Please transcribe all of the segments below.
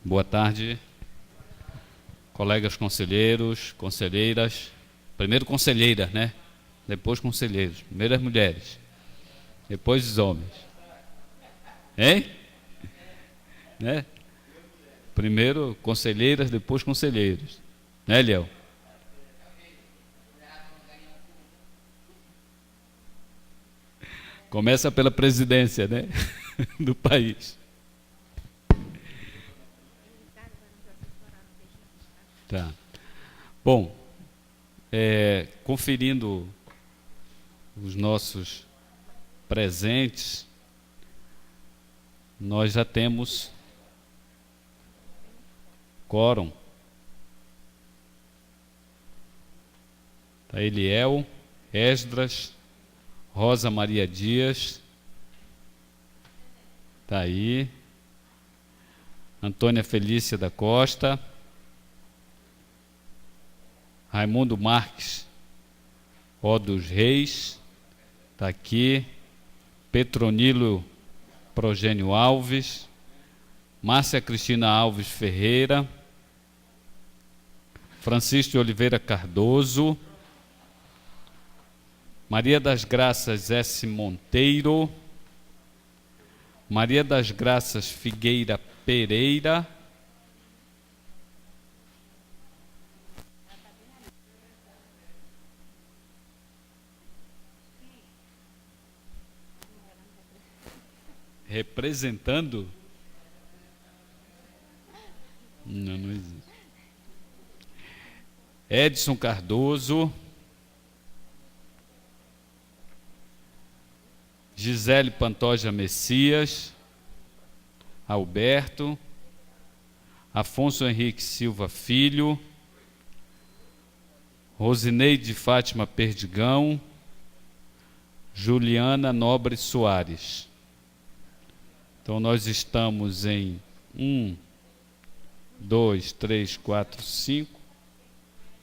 Boa tarde, colegas conselheiros, conselheiras. Primeiro conselheiras, né? Depois conselheiros. Primeiro as mulheres, depois os homens. Hein? Né? Primeiro conselheiras, depois conselheiros. Né, Léo? Começa pela presidência, né? Do país. Tá. Bom, conferindo os nossos presentes, nós já temos quórum. Tá, Eliel, Esdras, Rosa Maria Dias, tá aí, Antônia Felícia da Costa, Raimundo Marques, Ó dos Reis, está aqui, Petronilo Progênio Alves, Márcia Cristina Alves Ferreira, Francisco de Oliveira Cardoso, Maria das Graças S. Monteiro, Maria das Graças Figueira Pereira, representando? Não existe. Edson Cardoso, Gisele Pantoja Messias, Alberto, Afonso Henrique Silva Filho, Rosineide Fátima Perdigão, Juliana Nobre Soares. Então nós estamos em 1, 2, 3, 4, 5.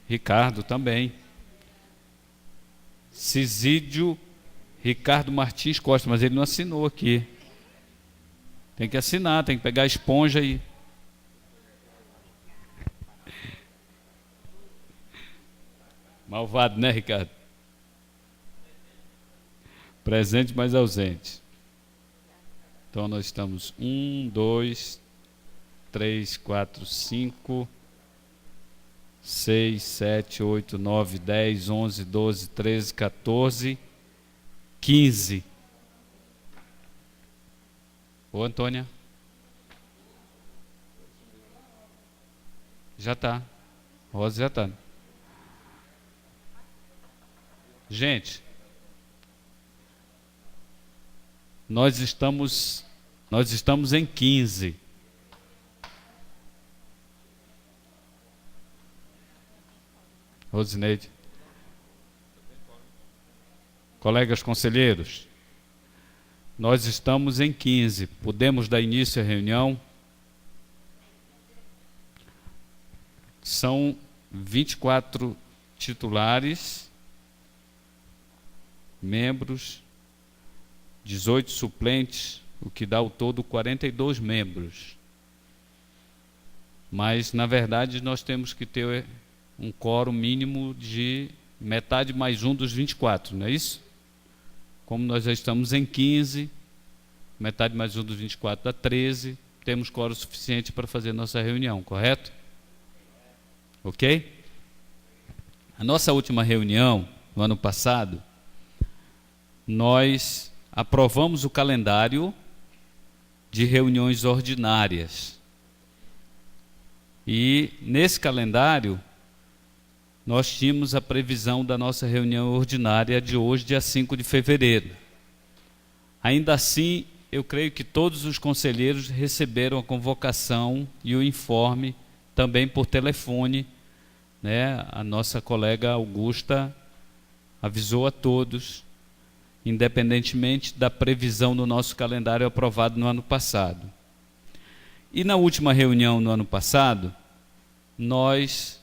Ricardo também. Cisídio Ricardo Martins Costa, mas ele não assinou aqui. Tem que assinar, tem que pegar a esponja e... Malvado, né, Ricardo? Presente, mas ausente. Então nós estamos 1, 2, 3, 4, 5, 6, 7, 8, 9, 10, 11, 12, 13, 14, 15. Ô, Antônia. Já está. Rosa já está. Gente, nós estamos em 15. Rosineide. Colegas conselheiros, nós estamos em 15. Podemos dar início à reunião? São 24 titulares, membros, 18 suplentes, o que dá ao todo 42 membros. Mas, na verdade, nós temos que ter um quórum mínimo de metade mais um dos 24, não é isso? Como nós já estamos em 15, metade mais um dos 24 dá 13, temos quórum suficiente para fazer nossa reunião, correto? Ok? A nossa última reunião, no ano passado, nós aprovamos o calendário de reuniões ordinárias. E nesse calendário, nós tínhamos a previsão da nossa reunião ordinária de hoje, dia 5 de fevereiro. Ainda assim, eu creio que todos os conselheiros receberam a convocação e o informe também por telefone, né? A nossa colega Augusta avisou a todos, independentemente da previsão do nosso calendário aprovado no ano passado. E na última reunião no ano passado, nós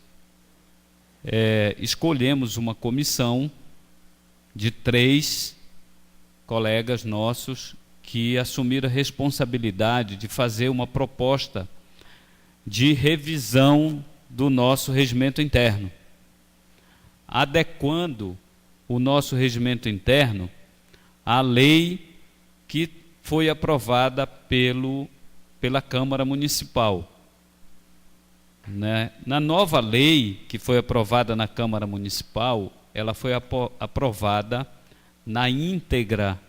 escolhemos uma comissão de 3 colegas nossos que assumiram a responsabilidade de fazer uma proposta de revisão do nosso regimento interno, adequando o nosso regimento interno à lei que foi aprovada pela Câmara Municipal. Né? Na nova lei que foi aprovada na Câmara Municipal, ela foi aprovada na íntegra,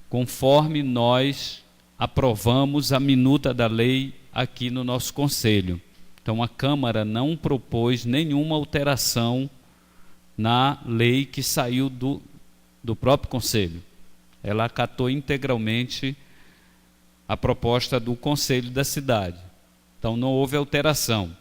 conforme nós aprovamos a minuta da lei aqui no nosso Conselho. Então a Câmara não propôs nenhuma alteração na lei que saiu do próprio Conselho. Ela acatou integralmente a proposta do Conselho da cidade. Então não houve alteração.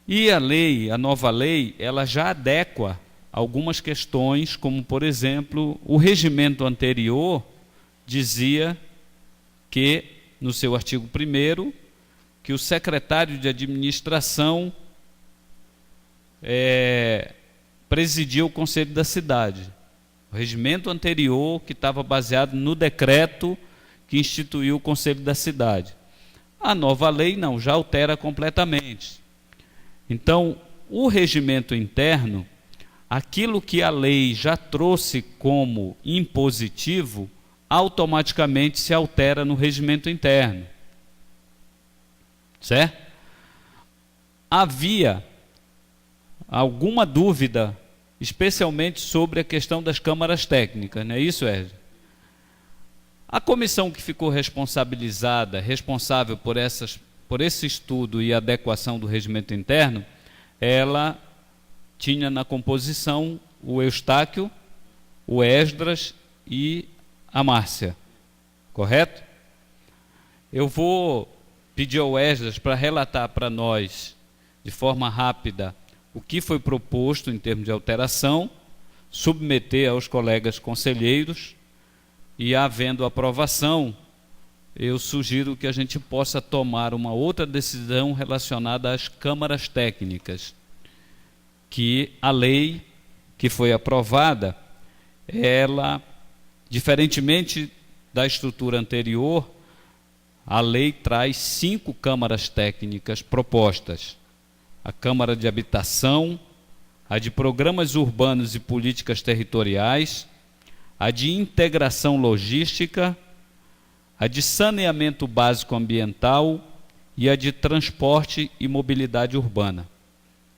E a nova lei, ela já adequa algumas questões, como por exemplo, o regimento anterior dizia que, no seu artigo 1º, que o secretário de administração presidia o Conselho da cidade. O regimento anterior, que estava baseado no decreto que instituiu o Conselho da cidade. A nova lei não, já altera completamente. Então, o regimento interno, aquilo que a lei já trouxe como impositivo, automaticamente se altera no regimento interno. Certo? Havia alguma dúvida, especialmente sobre a questão das câmaras técnicas, não é isso, Erge? A comissão que ficou responsável por esse estudo e adequação do regimento interno, ela tinha na composição o Eustáquio, o Esdras e a Márcia, correto? Eu vou pedir ao Esdras para relatar para nós, de forma rápida, o que foi proposto em termos de alteração, submeter aos colegas conselheiros e, havendo aprovação, eu sugiro que a gente possa tomar uma outra decisão relacionada às câmaras técnicas, que a lei que foi aprovada, ela, diferentemente da estrutura anterior, a lei traz 5 câmaras técnicas propostas: a Câmara de Habitação, a de Programas Urbanos e Políticas Territoriais, a de Integração Logística, a de Saneamento Básico Ambiental e a de Transporte e Mobilidade Urbana.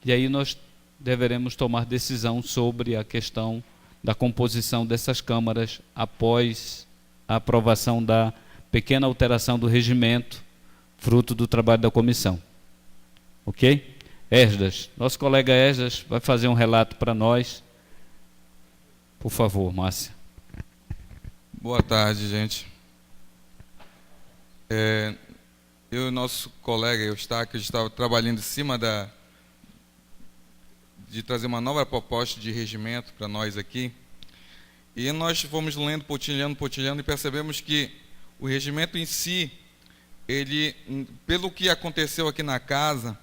E aí nós deveremos tomar decisão sobre a questão da composição dessas câmaras após a aprovação da pequena alteração do regimento, fruto do trabalho da comissão. Ok? Esdras, nosso colega Esdras vai fazer um relato para nós. Por favor, Márcia. Boa tarde, gente. Eu e nosso colega Eustáquio estava trabalhando em cima de trazer uma nova proposta de regimento para nós aqui. E nós fomos lendo, pontilhando e percebemos que o regimento em si, ele, pelo que aconteceu aqui na casa,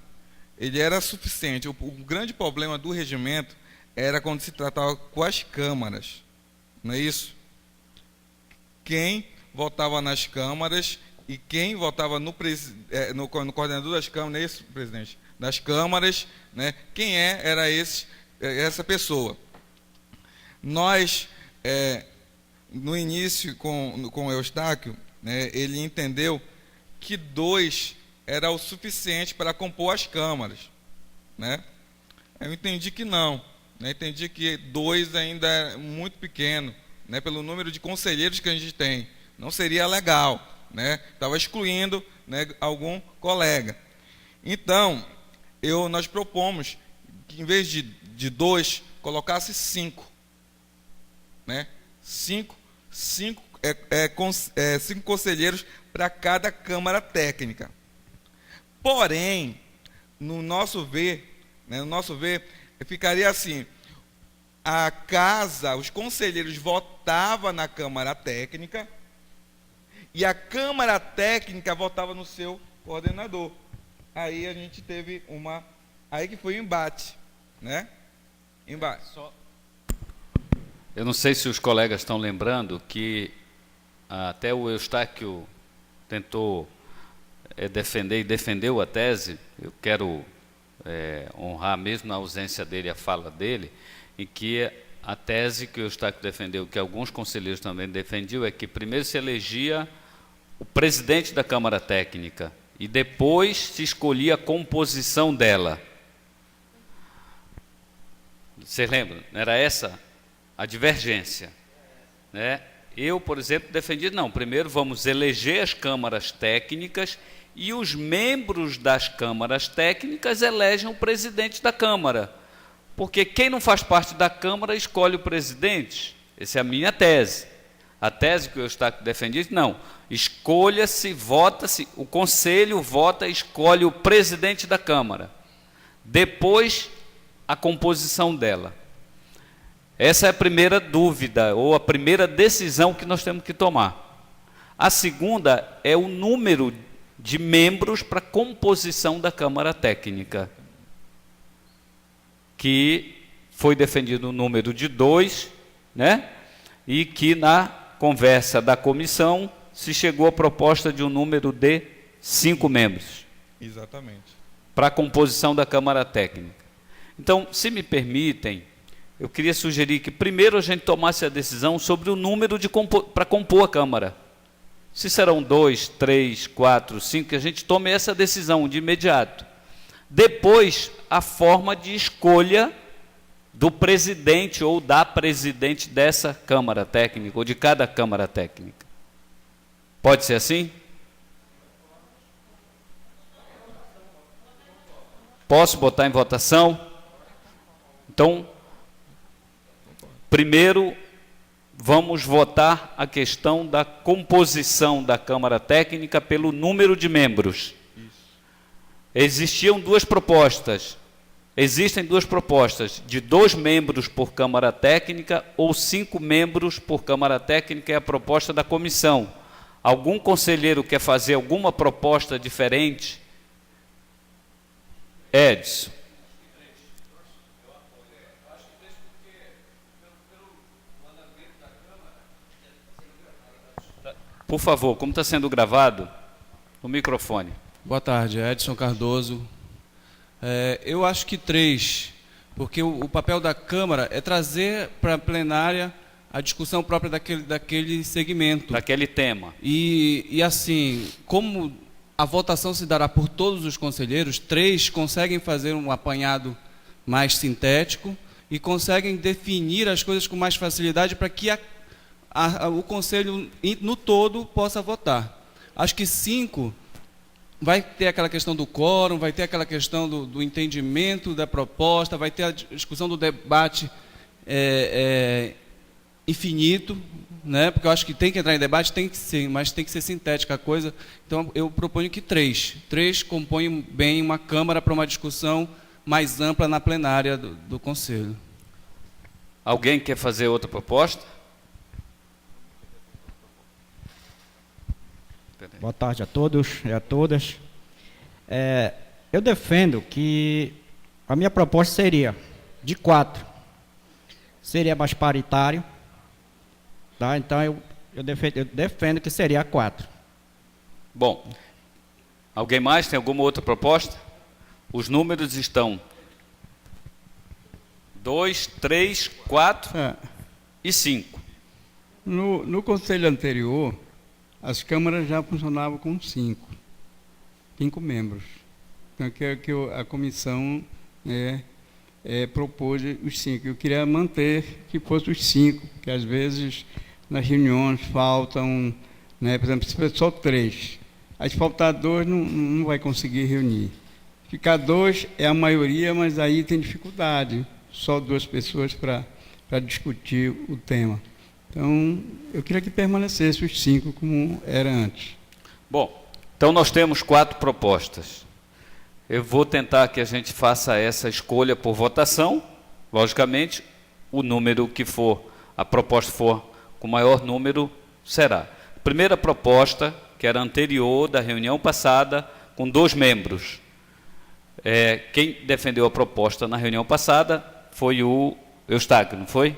ele era suficiente. O grande problema do regimento era quando se tratava com as câmaras, não é isso? Quem votava nas câmaras e quem votava no coordenador das câmaras, não é isso, presidente? Das câmaras, né? Quem era essa pessoa? Nós, no início, com o Eustáquio, né, ele entendeu que 2 era o suficiente para compor as câmaras, né? Eu entendi que não, né? Entendi que 2 ainda é muito pequeno, né? Pelo número de conselheiros que a gente tem, não seria legal, né? Estava excluindo, né, algum colega. Então, nós propomos que, em vez de 2, colocasse 5, né? 5 conselheiros para cada câmara técnica. Porém, no nosso ver, ficaria assim: a casa, os conselheiros votavam na câmara técnica e a câmara técnica votava no seu coordenador. Aí a gente teve aí que foi o embate, né? Embate. Eu não sei se os colegas estão lembrando que até o Eustáquio tentou defender e defendeu a tese, eu quero honrar mesmo na ausência dele a fala dele, em que a tese que o Eustáquio defendeu, que alguns conselheiros também defendiam, é que primeiro se elegia o presidente da Câmara Técnica e depois se escolhia a composição dela. Vocês lembram? Era essa a divergência, né? Eu, por exemplo, defendi, não, primeiro vamos eleger as câmaras técnicas e os membros das câmaras técnicas elegem o presidente da Câmara. Porque quem não faz parte da Câmara escolhe o presidente. Essa é a minha tese. A tese que o Eustáquio defendia, não, escolha-se, vota-se, o Conselho vota e escolhe o presidente da Câmara. Depois, a composição dela. Essa é a primeira dúvida, ou a primeira decisão que nós temos que tomar. A segunda é o número de membros para a composição da Câmara Técnica, que foi defendido o número de 2, né? E que na conversa da comissão se chegou à proposta de um número de 5 membros. Exatamente. Para a composição da Câmara Técnica. Então, se me permitem, eu queria sugerir que primeiro a gente tomasse a decisão sobre o número para compor a Câmara. Se serão 2, 3, 4, 5, que a gente tome essa decisão de imediato. Depois, a forma de escolha do presidente ou da presidente dessa Câmara Técnica, ou de cada Câmara Técnica. Pode ser assim? Posso botar em votação? Então, primeiro, vamos votar a questão da composição da Câmara Técnica pelo número de membros. Existem duas propostas, de 2 membros por Câmara Técnica ou 5 membros por Câmara Técnica, é a proposta da comissão. Algum conselheiro quer fazer alguma proposta diferente? Edson. Por favor, como está sendo gravado, o microfone. Boa tarde, Edson Cardoso. Eu acho que 3, porque o papel da Câmara é trazer para a plenária a discussão própria daquele segmento. Daquele tema. E assim, como a votação se dará por todos os conselheiros, 3 conseguem fazer um apanhado mais sintético e conseguem definir as coisas com mais facilidade para que o Conselho no todo possa votar. Acho que 5 vai ter aquela questão do quórum, vai ter aquela questão do entendimento da proposta, vai ter a discussão do debate infinito, né? Porque eu acho que tem que entrar em debate, tem que ser, mas tem que ser sintética a coisa. Então, eu proponho que 3 compõem bem uma Câmara para uma discussão mais ampla na plenária do Conselho. Alguém quer fazer outra proposta? Boa tarde a todos e a todas. Eu defendo que a minha proposta seria de 4. Seria mais paritário. Tá? Então, eu defendo que seria 4. Bom, alguém mais tem alguma outra proposta? Os números estão 2, 3, 4 e 5. No conselho anterior, as câmaras já funcionavam com 5 membros. Então, que a comissão propôs os 5. Eu queria manter que fosse os 5, porque às vezes nas reuniões faltam, né, por exemplo, se for só 3, aí se faltar 2 não vai conseguir reunir. Ficar 2 é a maioria, mas aí tem dificuldade, só 2 pessoas para discutir o tema. Então, eu queria que permanecesse os 5 como era antes. Bom, então nós temos 4 propostas. Eu vou tentar que a gente faça essa escolha por votação. Logicamente, o número que for, a proposta for com maior número, será. Primeira proposta, que era anterior da reunião passada, com 2 membros. Quem defendeu a proposta na reunião passada foi o Eustáquio, não foi?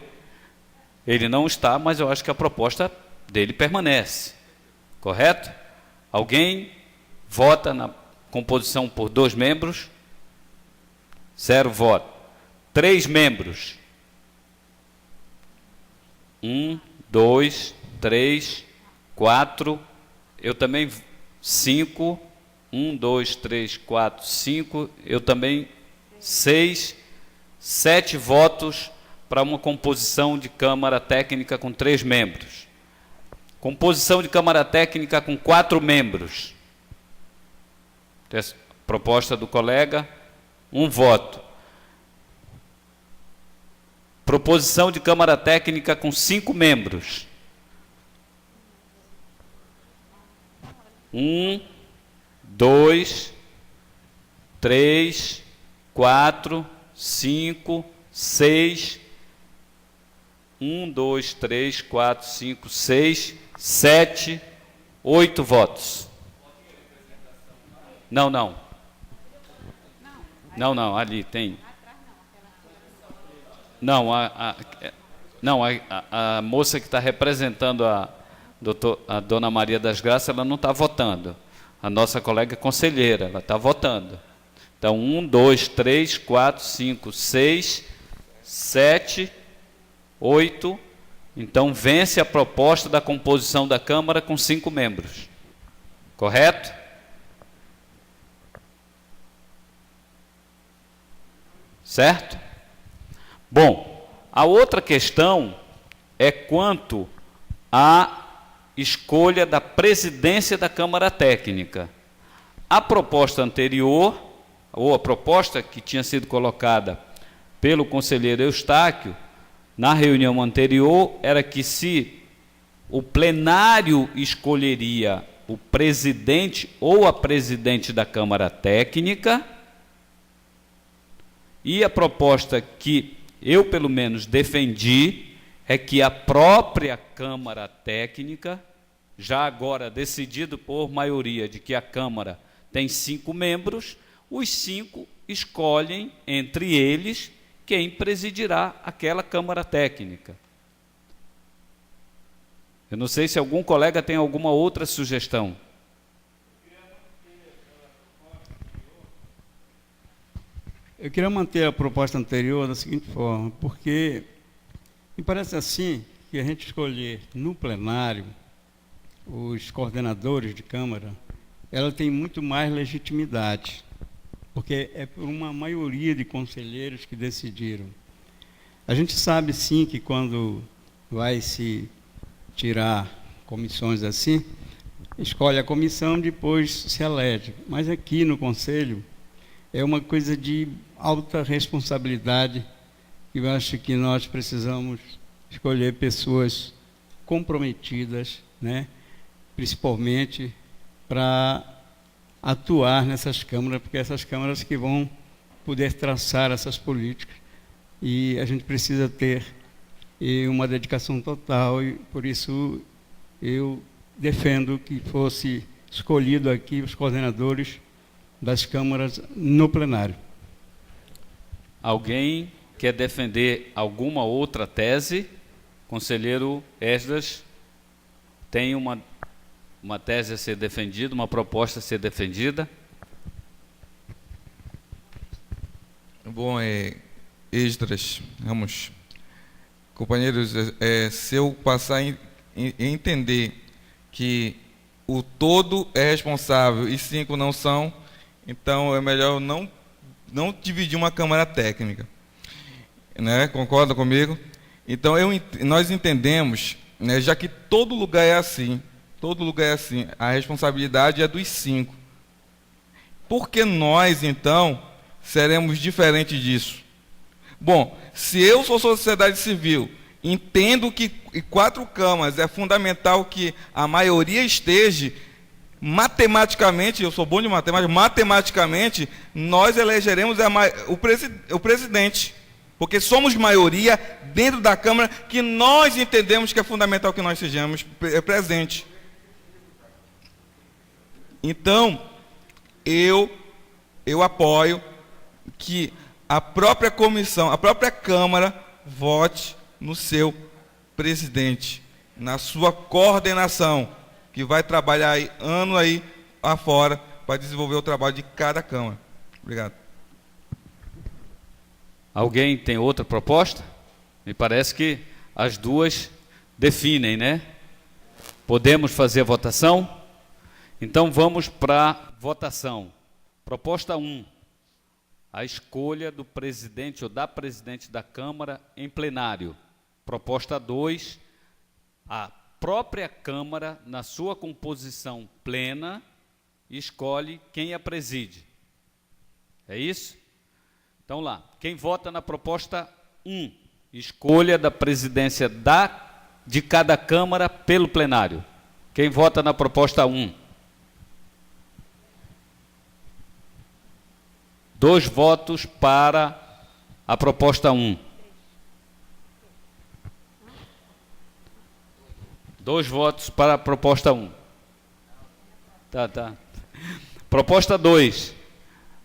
Ele não está, mas eu acho que a proposta dele permanece. Correto? Alguém Vota na composição por 2 membros? 0 voto. 3 membros? 1, 2, 3, 4. Eu também 5. 1, 2, 3, 4, 5. Eu também 6. 7 votos para uma composição de Câmara Técnica com 3 membros. Composição de Câmara Técnica com 4 membros. Proposta do colega, 1 voto. Proposição de Câmara Técnica com 5 membros. 1, 2, 3, 4, 5, 6. 1, 2, 3, 4, 5, 6, 7, 8 votos. Não, não. Não, não, ali tem. Não, a moça que está representando a dona Maria das Graças, ela não está votando. A nossa colega conselheira, ela está votando. Então, 1, 2, 3, 4, 5, 6, 7, 8. Então, vence a proposta da composição da Câmara com 5 membros. Correto? Certo? Bom, a outra questão é quanto à escolha da presidência da Câmara Técnica. A proposta anterior, ou a proposta que tinha sido colocada pelo conselheiro Eustáquio, na reunião anterior, era que se o plenário escolheria o presidente ou a presidente da Câmara Técnica, e a proposta que eu, pelo menos, defendi é que a própria Câmara Técnica, já agora decidido por maioria de que a Câmara tem 5 membros, os 5 escolhem entre eles quem presidirá aquela Câmara Técnica. Eu não sei se algum colega tem alguma outra sugestão. Eu queria manter a proposta anterior da seguinte forma, porque me parece assim que a gente escolher no plenário os coordenadores de Câmara, ela tem muito mais legitimidade, porque é por uma maioria de conselheiros que decidiram. A gente sabe, sim, que quando vai se tirar comissões assim, escolhe a comissão, depois se elege. Mas aqui no Conselho é uma coisa de alta responsabilidade, e eu acho que nós precisamos escolher pessoas comprometidas, né, principalmente para atuar nessas câmaras, porque essas câmaras que vão poder traçar essas políticas, e a gente precisa ter uma dedicação total, e por isso eu defendo que fosse escolhido aqui os coordenadores das câmaras no plenário. Alguém quer defender alguma outra tese? Conselheiro Esdras, tem uma tese a ser defendida, uma proposta a ser defendida? Bom, Esdras, vamos. Companheiros, se eu passar a entender que o todo é responsável e 5 não são, então é melhor não dividir uma Câmara Técnica. Né? Concorda comigo? Então, nós entendemos, né, já que todo lugar é assim, a responsabilidade é dos 5. Por que nós, então, seremos diferentes disso? Bom, se eu sou sociedade civil, entendo que em 4 câmaras é fundamental que a maioria esteja, matematicamente, eu sou bom de matemática, matematicamente, nós elegeremos o presidente, porque somos maioria dentro da Câmara, que nós entendemos que é fundamental que nós sejamos presentes. Então, eu apoio que a própria comissão, a própria Câmara, vote no seu presidente, na sua coordenação, que vai trabalhar ano aí afora para desenvolver o trabalho de cada Câmara. Obrigado. Alguém tem outra proposta? Me parece que as duas definem, né? Podemos fazer a votação? Então vamos para a votação. Proposta 1. A escolha do presidente ou da presidente da Câmara em plenário. Proposta 2. A própria Câmara, na sua composição plena, escolhe quem a preside. É isso? Então lá, quem vota na proposta 1, escolha da presidência de cada Câmara pelo plenário. Quem vota na proposta 1? 2 votos para a proposta 1. 2 votos para a proposta 1. Tá. Proposta 2.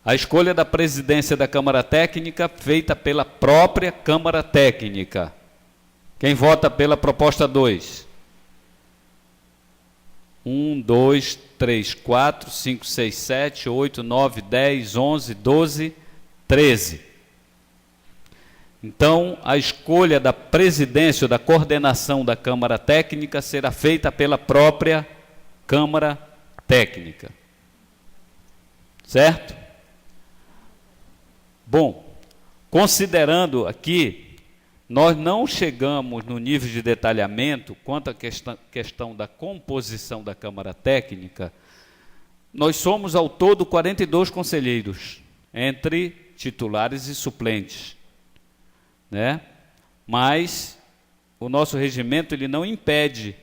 A escolha da presidência da Câmara Técnica feita pela própria Câmara Técnica. Quem vota pela proposta 2? 1, 2, 3, 4, 5, 6, 7, 8, 9, 10, 11, 12, 13. Então, a escolha da presidência ou da coordenação da Câmara Técnica será feita pela própria Câmara Técnica. Certo? Bom, considerando aqui, nós não chegamos no nível de detalhamento quanto à questão da composição da Câmara Técnica. Nós somos ao todo 42 conselheiros, entre titulares e suplentes, né? Mas o nosso regimento ele não impede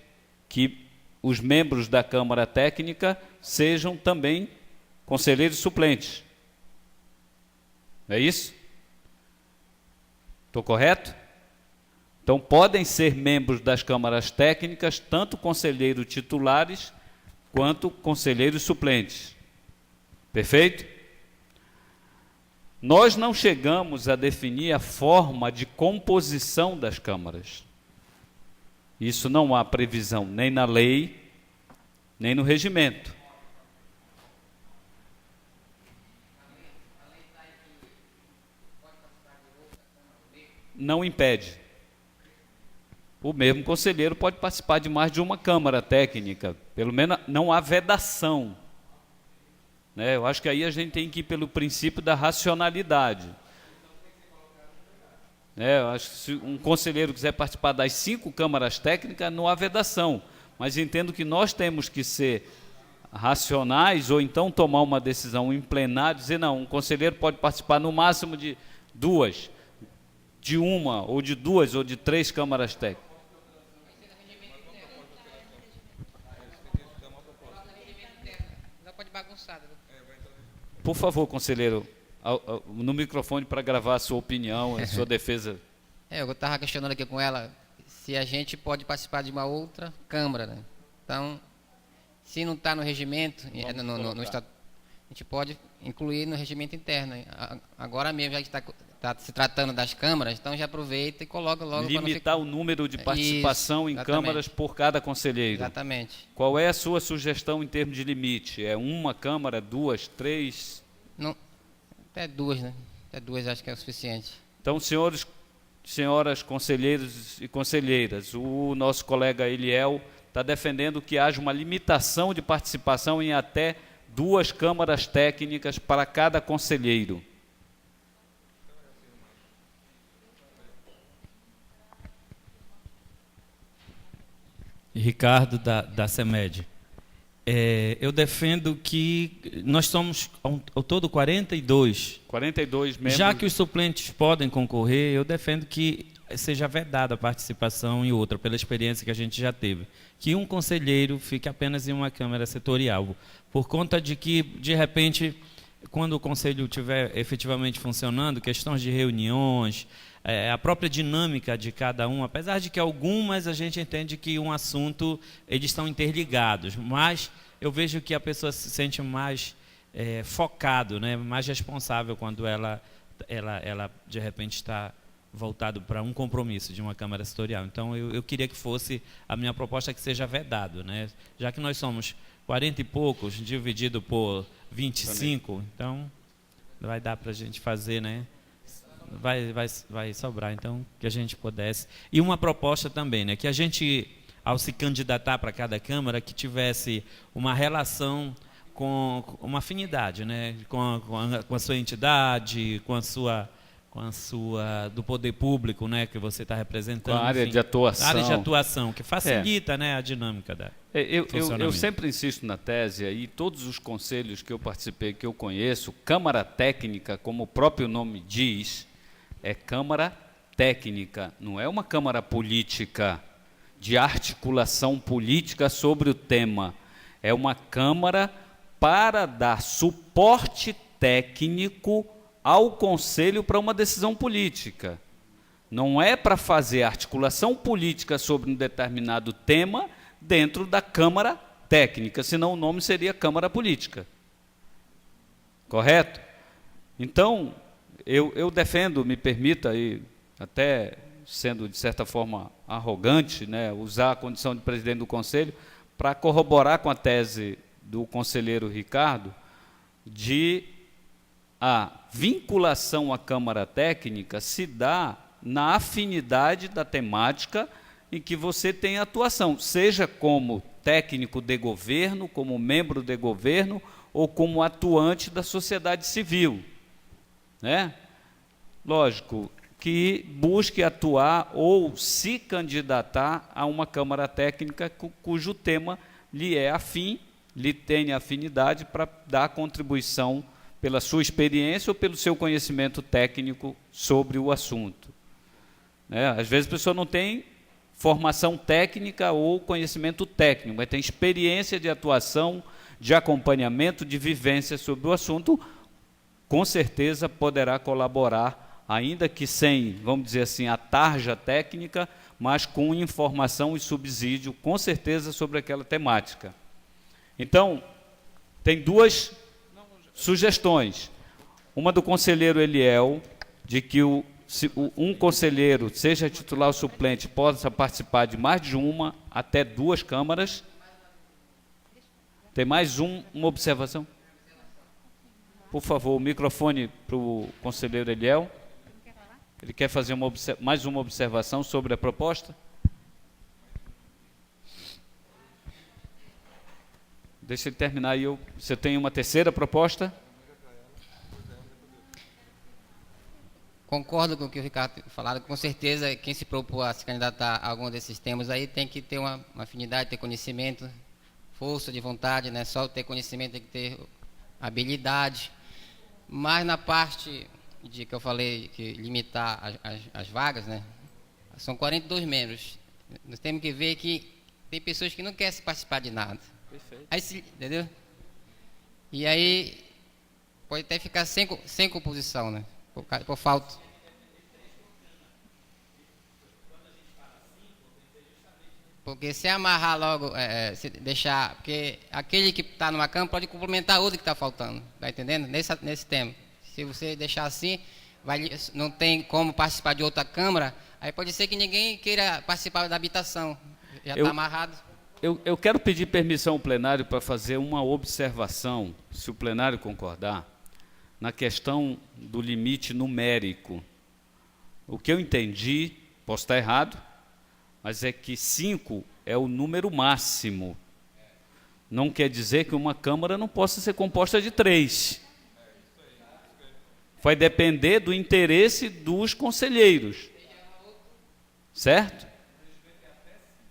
que os membros da Câmara Técnica sejam também conselheiros suplentes. É isso? Estou correto? Então, podem ser membros das câmaras técnicas, tanto conselheiros titulares, quanto conselheiros suplentes. Perfeito? Nós não chegamos a definir a forma de composição das câmaras. Isso não há previsão nem na lei, nem no regimento. Não impede. O mesmo conselheiro pode participar de mais de uma Câmara Técnica. Pelo menos não há vedação. Né? Eu acho que aí a gente tem que ir pelo princípio da racionalidade. Eu acho que se um conselheiro quiser participar das 5 câmaras técnicas, não há vedação. Mas entendo que nós temos que ser racionais ou então tomar uma decisão em plenário, dizer, não, um conselheiro pode participar no máximo de 2, de 1, ou de 2, ou de 3 câmaras técnicas. Por favor, conselheiro, no microfone para gravar a sua opinião, a sua defesa. Eu estava questionando aqui com ela se a gente pode participar de uma outra Câmara, né? Então, se não está no regimento, no estatuto, a gente pode incluir no regimento interno. Agora mesmo, já que está se tratando das câmaras, então já aproveita e coloca logo. Limitar o número de participação em câmaras por cada conselheiro. Exatamente. Qual é a sua sugestão em termos de limite? É uma câmara, 2, 3? Não, até 2, né? Até 2 acho que é o suficiente. Então, senhoras conselheiros e conselheiras, o nosso colega Eliel está defendendo que haja uma limitação de participação em até 2 câmaras técnicas para cada conselheiro. Ricardo, da CEMED. Eu defendo que nós somos ao todo 42. 42 membros. Já que os suplentes podem concorrer, eu defendo que seja vedada a participação em outra, pela experiência que a gente já teve. Que um conselheiro fique apenas em uma Câmara setorial, por conta de que, de repente, quando o conselho estiver efetivamente funcionando, questões de reuniões, a própria dinâmica de cada um, apesar de que algumas a gente entende que um assunto, eles estão interligados, mas eu vejo que a pessoa se sente mais focado, né, mais responsável quando ela de repente está voltado para um compromisso de uma Câmara Setorial. Então, eu queria que fosse, a minha proposta que seja vedado, né, já que nós somos 40 e poucos, dividido por 25, então vai dar para a gente fazer, né? Vai sobrar, então, que a gente pudesse. E uma proposta também, né? Que a gente, ao se candidatar para cada Câmara, que tivesse uma relação com uma afinidade, né? Com a sua entidade, com a sua do poder público, né, que você está representando, com a área enfim, de atuação. área de atuação, que facilita, né, a dinâmica da eu sempre insisto na tese, e todos os conselhos que eu participei, que eu conheço, Câmara Técnica, como o próprio nome diz, é Câmara Técnica, não é uma Câmara Política, de articulação política sobre o tema. É uma Câmara para dar suporte técnico ao Conselho para uma decisão política. Não é para fazer articulação política sobre um determinado tema dentro da Câmara Técnica, senão o nome seria Câmara Política. Correto? Então, eu defendo, me permita aí, até sendo de certa forma arrogante, né, usar a condição de presidente do Conselho para corroborar com a tese do conselheiro Ricardo de a vinculação à Câmara Técnica se dá na afinidade da temática em que você tem atuação, seja como técnico de governo, como membro de governo ou como atuante da sociedade civil, né? Lógico que busque atuar ou se candidatar a uma Câmara Técnica cujo tema lhe é afim, lhe tenha afinidade para dar contribuição pela sua experiência ou pelo seu conhecimento técnico sobre o assunto. Né? Às vezes a pessoa não tem formação técnica ou conhecimento técnico, mas tem experiência de atuação, de acompanhamento, de vivência sobre o assunto, com certeza poderá colaborar, ainda que sem, vamos dizer assim, a tarja técnica, mas com informação e subsídio, com certeza, sobre aquela temática. Então, tem duas sugestões. Uma do conselheiro Eliel, de que um conselheiro, seja titular ou suplente, possa participar de mais de uma, até 2 câmaras. Tem mais uma observação? Por favor, o microfone para o conselheiro Eliel. Ele quer fazer mais uma observação sobre a proposta? Deixa ele terminar aí. Você tem uma terceira proposta? Concordo com o que o Ricardo falou. Com certeza, quem se propôs a se candidatar a algum desses temas aí tem que ter uma afinidade, ter conhecimento, força de vontade, né? Só ter conhecimento, tem que ter habilidade. Mas na parte de que eu falei, que limitar as vagas, né? São 42 membros. Nós temos que ver que tem pessoas que não querem participar de nada. Perfeito. Aí, entendeu? E aí pode até ficar sem composição, né? Por falta. Porque se amarrar logo, se deixar, porque aquele que está numa câmara pode complementar outro que está faltando, tá entendendo? Nesse tema. Se você deixar assim, não tem como participar de outra câmara, aí pode ser que ninguém queira participar da habitação, já está amarrado. Eu quero pedir permissão ao plenário para fazer uma observação, se o plenário concordar, na questão do limite numérico. O que eu entendi, posso estar errado, mas é que 5 é o número máximo. Não quer dizer que uma Câmara não possa ser composta de 3. Vai depender do interesse dos conselheiros. Certo?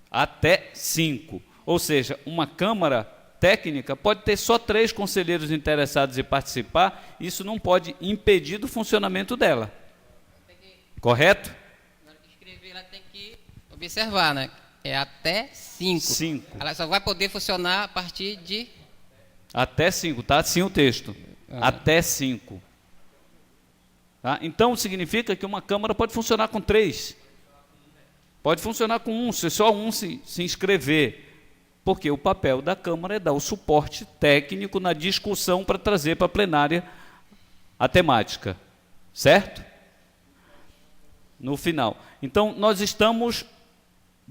Até 5. Ou seja, uma Câmara Técnica pode ter só 3 conselheiros interessados em participar, isso não pode impedir do funcionamento dela. Correto? Na hora de escrever, ela tem que observar, né? É até 5. Ela só vai poder funcionar a partir de... Até 5, tá? Assim o texto. Até 5. Tá? Então, significa que uma Câmara pode funcionar com 3. Pode funcionar com 1, se só um se inscrever. Porque o papel da Câmara é dar o suporte técnico na discussão para trazer para a plenária a temática. Certo? No final. Então, nós estamos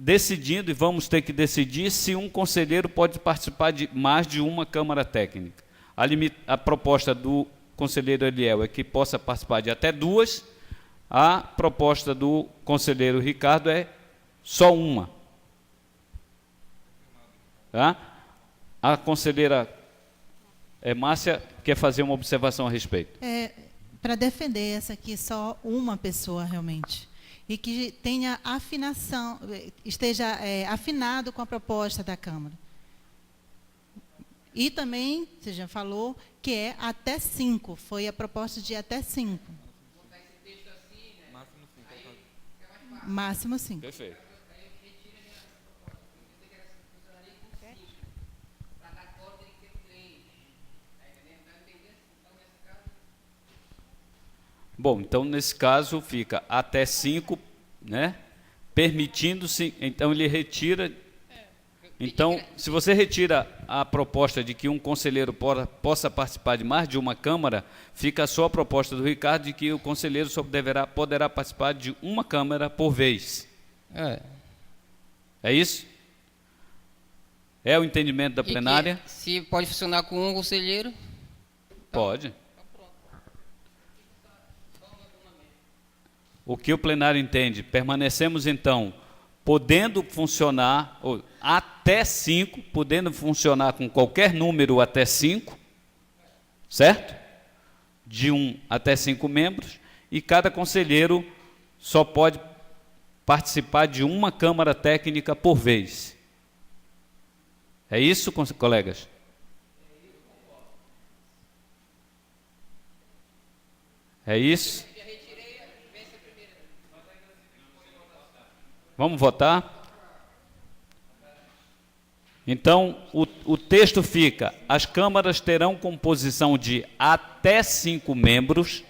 decidindo, e vamos ter que decidir, se um conselheiro pode participar de mais de uma Câmara Técnica. A proposta do conselheiro Eliel é que possa participar de até duas, a proposta do conselheiro Ricardo é só uma. Tá? A conselheira Márcia quer fazer uma observação a respeito. Para defender essa aqui, só uma pessoa realmente. E que tenha afinação, esteja afinado com a proposta da Câmara. E também, você já falou, que é até 5. Foi a proposta de até 5. Máximo 5. Perfeito. Bom, então nesse caso fica até 5, né? Permitindo-se, então ele retira. Então, se você retira a proposta de que um conselheiro possa participar de mais de uma Câmara, fica só a proposta do Ricardo de que o conselheiro só poderá participar de uma Câmara por vez. É isso? É o entendimento da plenária? Se pode funcionar com um conselheiro? Pode. O que o plenário entende? Permanecemos, então, podendo funcionar até 5, podendo funcionar com qualquer número até 5, certo? De 1 até 5 membros, e cada conselheiro só pode participar de uma Câmara Técnica por vez. É isso, colegas? É isso? Vamos votar? Então, o texto fica: as câmaras terão composição de até 5 membros,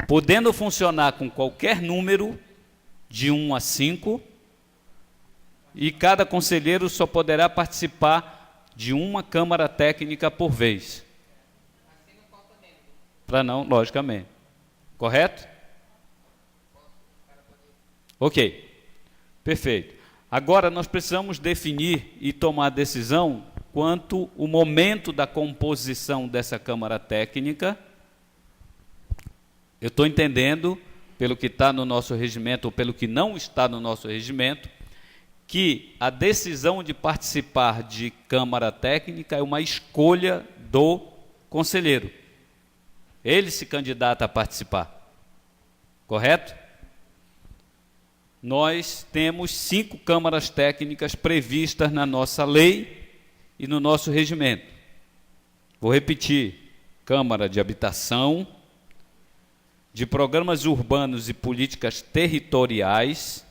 podendo funcionar com qualquer número, de 1 a 5, e cada conselheiro só poderá participar de uma Câmara Técnica por vez. Para não, logicamente. Correto? Ok. Perfeito. Agora nós precisamos definir e tomar decisão quanto o momento da composição dessa Câmara Técnica. Eu estou entendendo, pelo que está no nosso regimento ou pelo que não está no nosso regimento, que a decisão de participar de Câmara Técnica é uma escolha do conselheiro. Ele se candidata a participar. Correto? Nós temos 5 câmaras técnicas previstas na nossa lei e no nosso regimento. Vou repetir: Câmara de Habitação, de Programas Urbanos e Políticas Territoriais,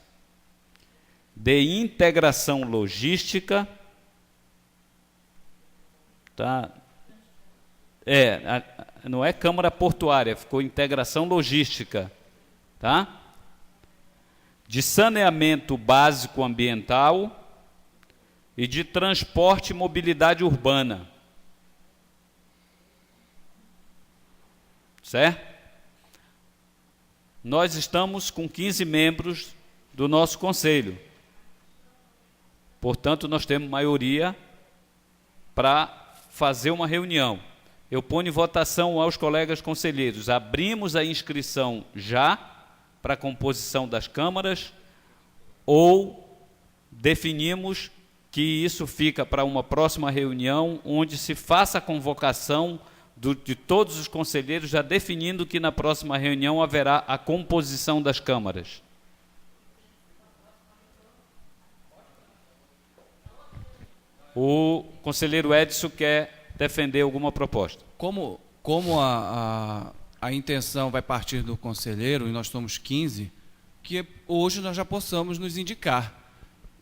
de Integração Logística, tá? Não é Câmara Portuária, ficou Integração Logística, tá? De Saneamento Básico Ambiental e de Transporte e Mobilidade Urbana. Certo? Nós estamos com 15 membros do nosso conselho. Portanto, nós temos maioria para fazer uma reunião. Eu ponho em votação aos colegas conselheiros. Abrimos a inscrição já para a composição das câmaras, ou definimos que isso fica para uma próxima reunião, onde se faça a convocação de todos os conselheiros, já definindo que na próxima reunião haverá a composição das câmaras. O conselheiro Edson quer defender alguma proposta. Como a intenção vai partir do conselheiro, e nós somos 15, que hoje nós já possamos nos indicar.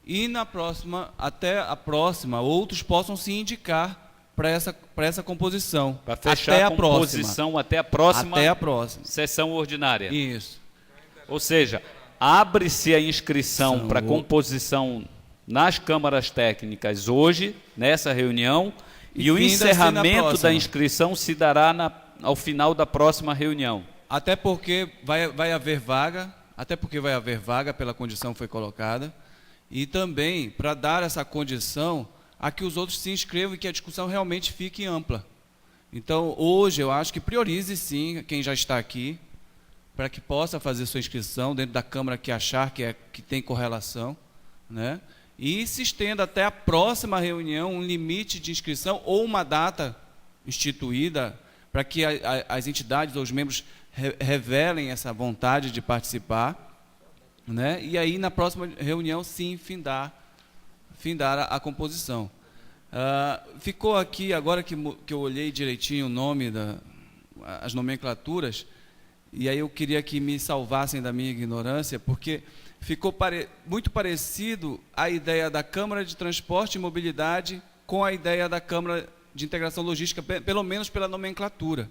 E na próxima, até a próxima, outros possam se indicar para essa composição. Para fechar até a composição até a próxima sessão ordinária. Isso. Ou seja, abre-se a inscrição para composição nas câmaras técnicas hoje, nessa reunião, e o encerramento da inscrição se dará ao final da próxima reunião. Até porque vai haver vaga, pela condição que foi colocada, e também para dar essa condição a que os outros se inscrevam e que a discussão realmente fique ampla. Então, hoje, eu acho que priorize, sim, quem já está aqui, para que possa fazer sua inscrição dentro da Câmara que achar que tem correlação, né? E se estenda até a próxima reunião um limite de inscrição ou uma data instituída para que as entidades ou os membros revelem essa vontade de participar, né? E aí, na próxima reunião, sim, findar a composição. Ficou aqui, agora que eu olhei direitinho o nome, as nomenclaturas, e aí eu queria que me salvassem da minha ignorância, porque ficou muito parecido a ideia da Câmara de Transporte e Mobilidade com a ideia da Câmara de Integração Logística, pelo menos pela nomenclatura.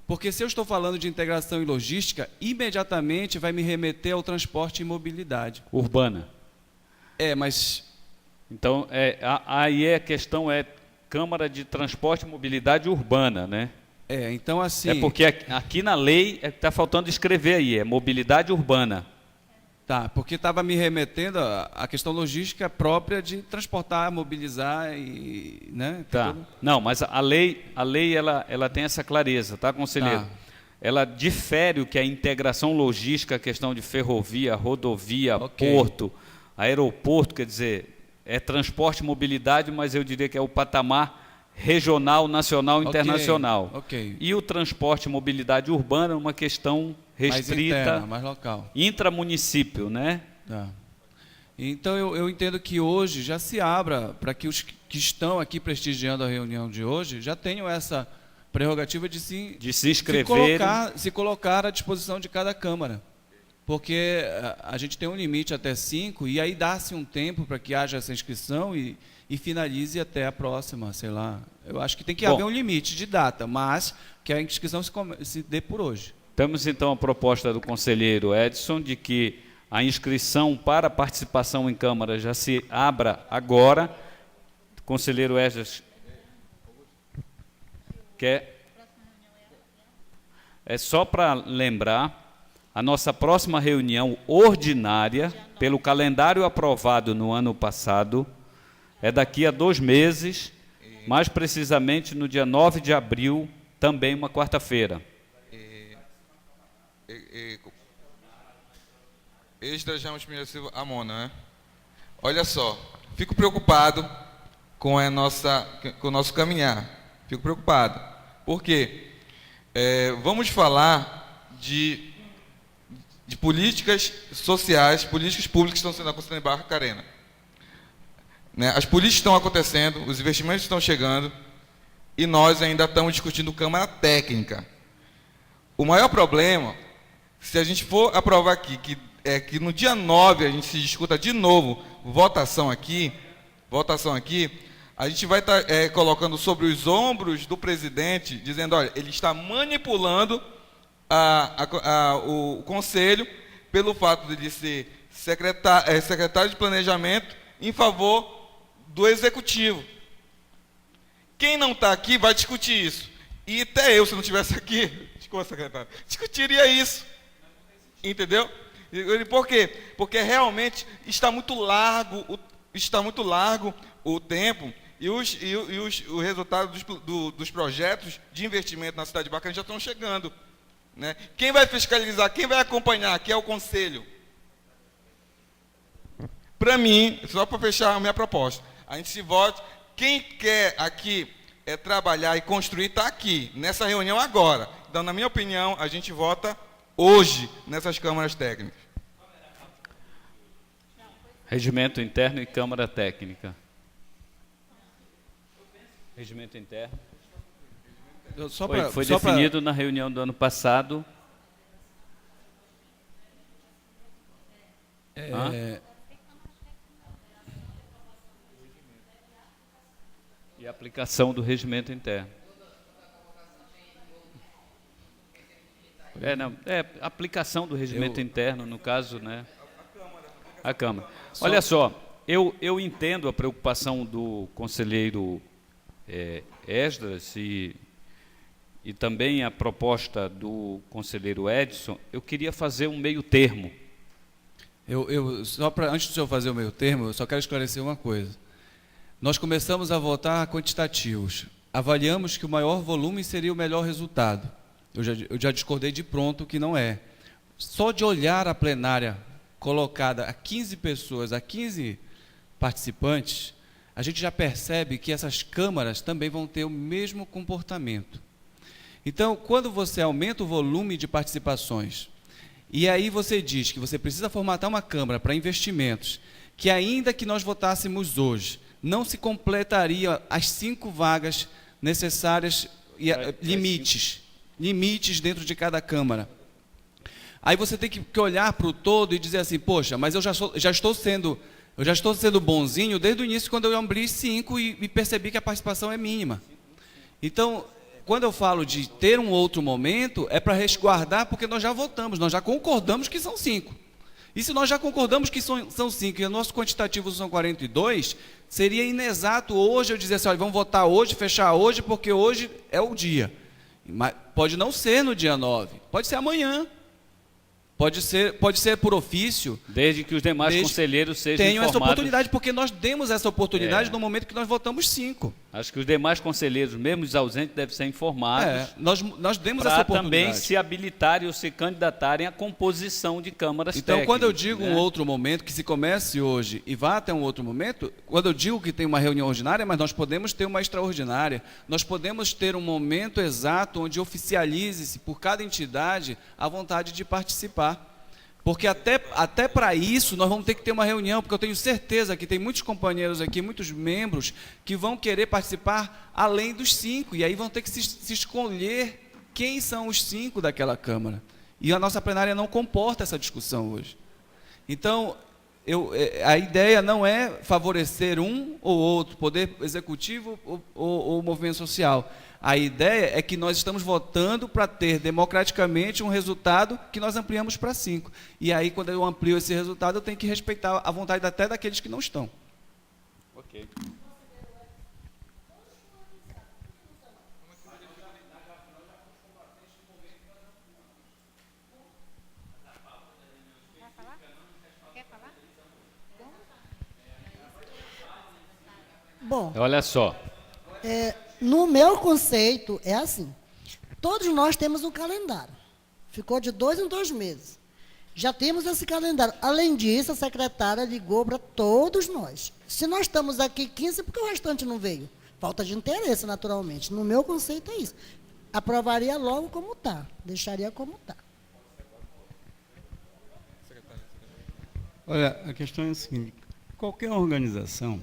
Porque se eu estou falando de integração e logística, imediatamente vai me remeter ao transporte e mobilidade. Urbana. Mas... Então, aí a questão é Câmara de Transporte e Mobilidade Urbana, né? Então assim... É porque aqui na lei está faltando escrever aí, é mobilidade urbana. Tá, porque estava me remetendo à questão logística própria de transportar, mobilizar e... né? Tá. Não, mas a lei ela tem essa clareza, tá, conselheiro? Tá. Ela difere o que é integração logística, a questão de ferrovia, rodovia, Ok. porto, aeroporto, quer dizer... É transporte e mobilidade, mas eu diria que é o patamar regional, nacional, internacional. Ok. E o transporte e mobilidade urbana é uma questão restrita, mais interna, mais local. intramunicípio, né? Tá. Então, eu entendo que hoje já se abra para que os que estão aqui prestigiando a reunião de hoje já tenham essa prerrogativa de se inscrever, se colocar à disposição de cada Câmara. Porque a gente tem um limite até 5, e aí dá-se um tempo para que haja essa inscrição e finalize até a próxima, sei lá. Eu acho que tem que haver um limite de data, mas que a inscrição se dê por hoje. Temos então a proposta do conselheiro Edson de que a inscrição para participação em Câmara já se abra agora. Conselheiro Edson, quer? É só para lembrar... A nossa próxima reunião ordinária, pelo calendário aprovado no ano passado, é daqui a 2 meses, mais precisamente no dia 9 de abril, também uma quarta-feira. Ex-Drajão Espinheiro Silva Amona, né? Olha só, fico preocupado com o nosso caminhar. Fico preocupado. Por quê? Vamos falar de políticas sociais, políticas públicas que estão sendo acontecendo em Barcarena. Né? As políticas estão acontecendo, os investimentos estão chegando, e nós ainda estamos discutindo Câmara Técnica. O maior problema, se a gente for aprovar aqui, que no dia 9 a gente se discuta de novo votação aqui, a gente vai estar colocando sobre os ombros do presidente, dizendo, olha, ele está manipulando o Conselho pelo fato de ele ser secretário de Planejamento em favor do Executivo. Quem não está aqui vai discutir isso. E até eu, se não estivesse aqui, desculpa, secretário, discutiria isso. Entendeu? Por quê? Porque realmente está muito largo o tempo e o resultado dos projetos de investimento na cidade de Barcarena já estão chegando. Né? Quem vai fiscalizar, quem vai acompanhar aqui é o Conselho. Para mim, só para fechar a minha proposta, a gente se vota, quem quer aqui trabalhar e construir está aqui, nessa reunião agora. Então, na minha opinião, a gente vota hoje nessas câmaras técnicas. Regimento interno e Câmara Técnica. Regimento interno. Foi definido na reunião do ano passado. E a aplicação do regimento interno. Aplicação do regimento interno, no caso, né? A Câmara. Olha só, eu entendo a preocupação do conselheiro Esdras e também a proposta do conselheiro Edson. Eu queria fazer um meio termo. Antes do senhor fazer o meio termo, eu só quero esclarecer uma coisa. Nós começamos a votar quantitativos. Avaliamos que o maior volume seria o melhor resultado. Eu já discordei de pronto que não é. Só de olhar a plenária colocada a 15 pessoas, a 15 participantes, a gente já percebe que essas câmaras também vão ter o mesmo comportamento. Então, quando você aumenta o volume de participações, e aí você diz que você precisa formatar uma Câmara para investimentos, que ainda que nós votássemos hoje, não se completaria as 5 vagas necessárias, limites dentro de cada Câmara. Aí você tem que olhar para o todo e dizer assim, poxa, mas eu já estou sendo bonzinho desde o início, quando eu ampliei 5 e percebi que a participação é mínima. Então, quando eu falo de ter um outro momento, é para resguardar, porque nós já votamos, nós já concordamos que são 5. E se nós já concordamos que são 5 e o nosso quantitativo são 42, seria inexato hoje eu dizer assim, olha, vamos votar hoje, fechar hoje, porque hoje é o dia. Mas pode não ser no dia 9, pode ser amanhã. Pode ser por ofício. Desde que os demais conselheiros sejam tenham informados. essa oportunidade, porque nós demos essa oportunidade no momento que nós votamos 5. Acho que os demais conselheiros, mesmo os ausentes, devem ser informados. Nós demos essa oportunidade. Para também se habilitarem ou se candidatarem à composição de câmaras técnicas. Então, quando eu digo um outro momento, que se comece hoje e vá até um outro momento, quando eu digo que tem uma reunião ordinária, mas nós podemos ter uma extraordinária, nós podemos ter um momento exato onde oficialize-se por cada entidade a vontade de participar. Porque até para isso nós vamos ter que ter uma reunião, porque eu tenho certeza que tem muitos companheiros aqui, muitos membros, que vão querer participar além dos 5, e aí vão ter que se escolher quem são os 5 daquela Câmara. E a nossa plenária não comporta essa discussão hoje. Então, a ideia não é favorecer um ou outro, poder executivo ou movimento social. A ideia é que nós estamos votando para ter democraticamente um resultado que nós ampliamos para 5. E aí, quando eu amplio esse resultado, eu tenho que respeitar a vontade até daqueles que não estão. Ok. Bom, olha só. No meu conceito, é assim. Todos nós temos um calendário. Ficou de 2 em 2 meses. Já temos esse calendário. Além disso, a secretária ligou para todos nós. Se nós estamos aqui 15, porque o restante não veio? Falta de interesse, naturalmente. No meu conceito, é isso. Aprovaria logo como está. Deixaria como está. Olha, a questão é a seguinte. Qualquer organização,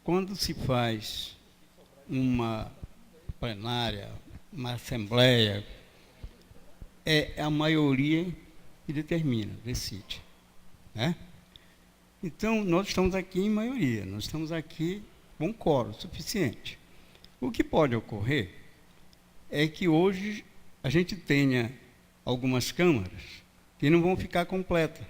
quando se faz uma plenária, uma assembleia, é a maioria que determina, decide. Né? Então, nós estamos aqui em maioria, nós estamos aqui com um quórum suficiente. O que pode ocorrer é que hoje a gente tenha algumas câmaras que não vão ficar completas.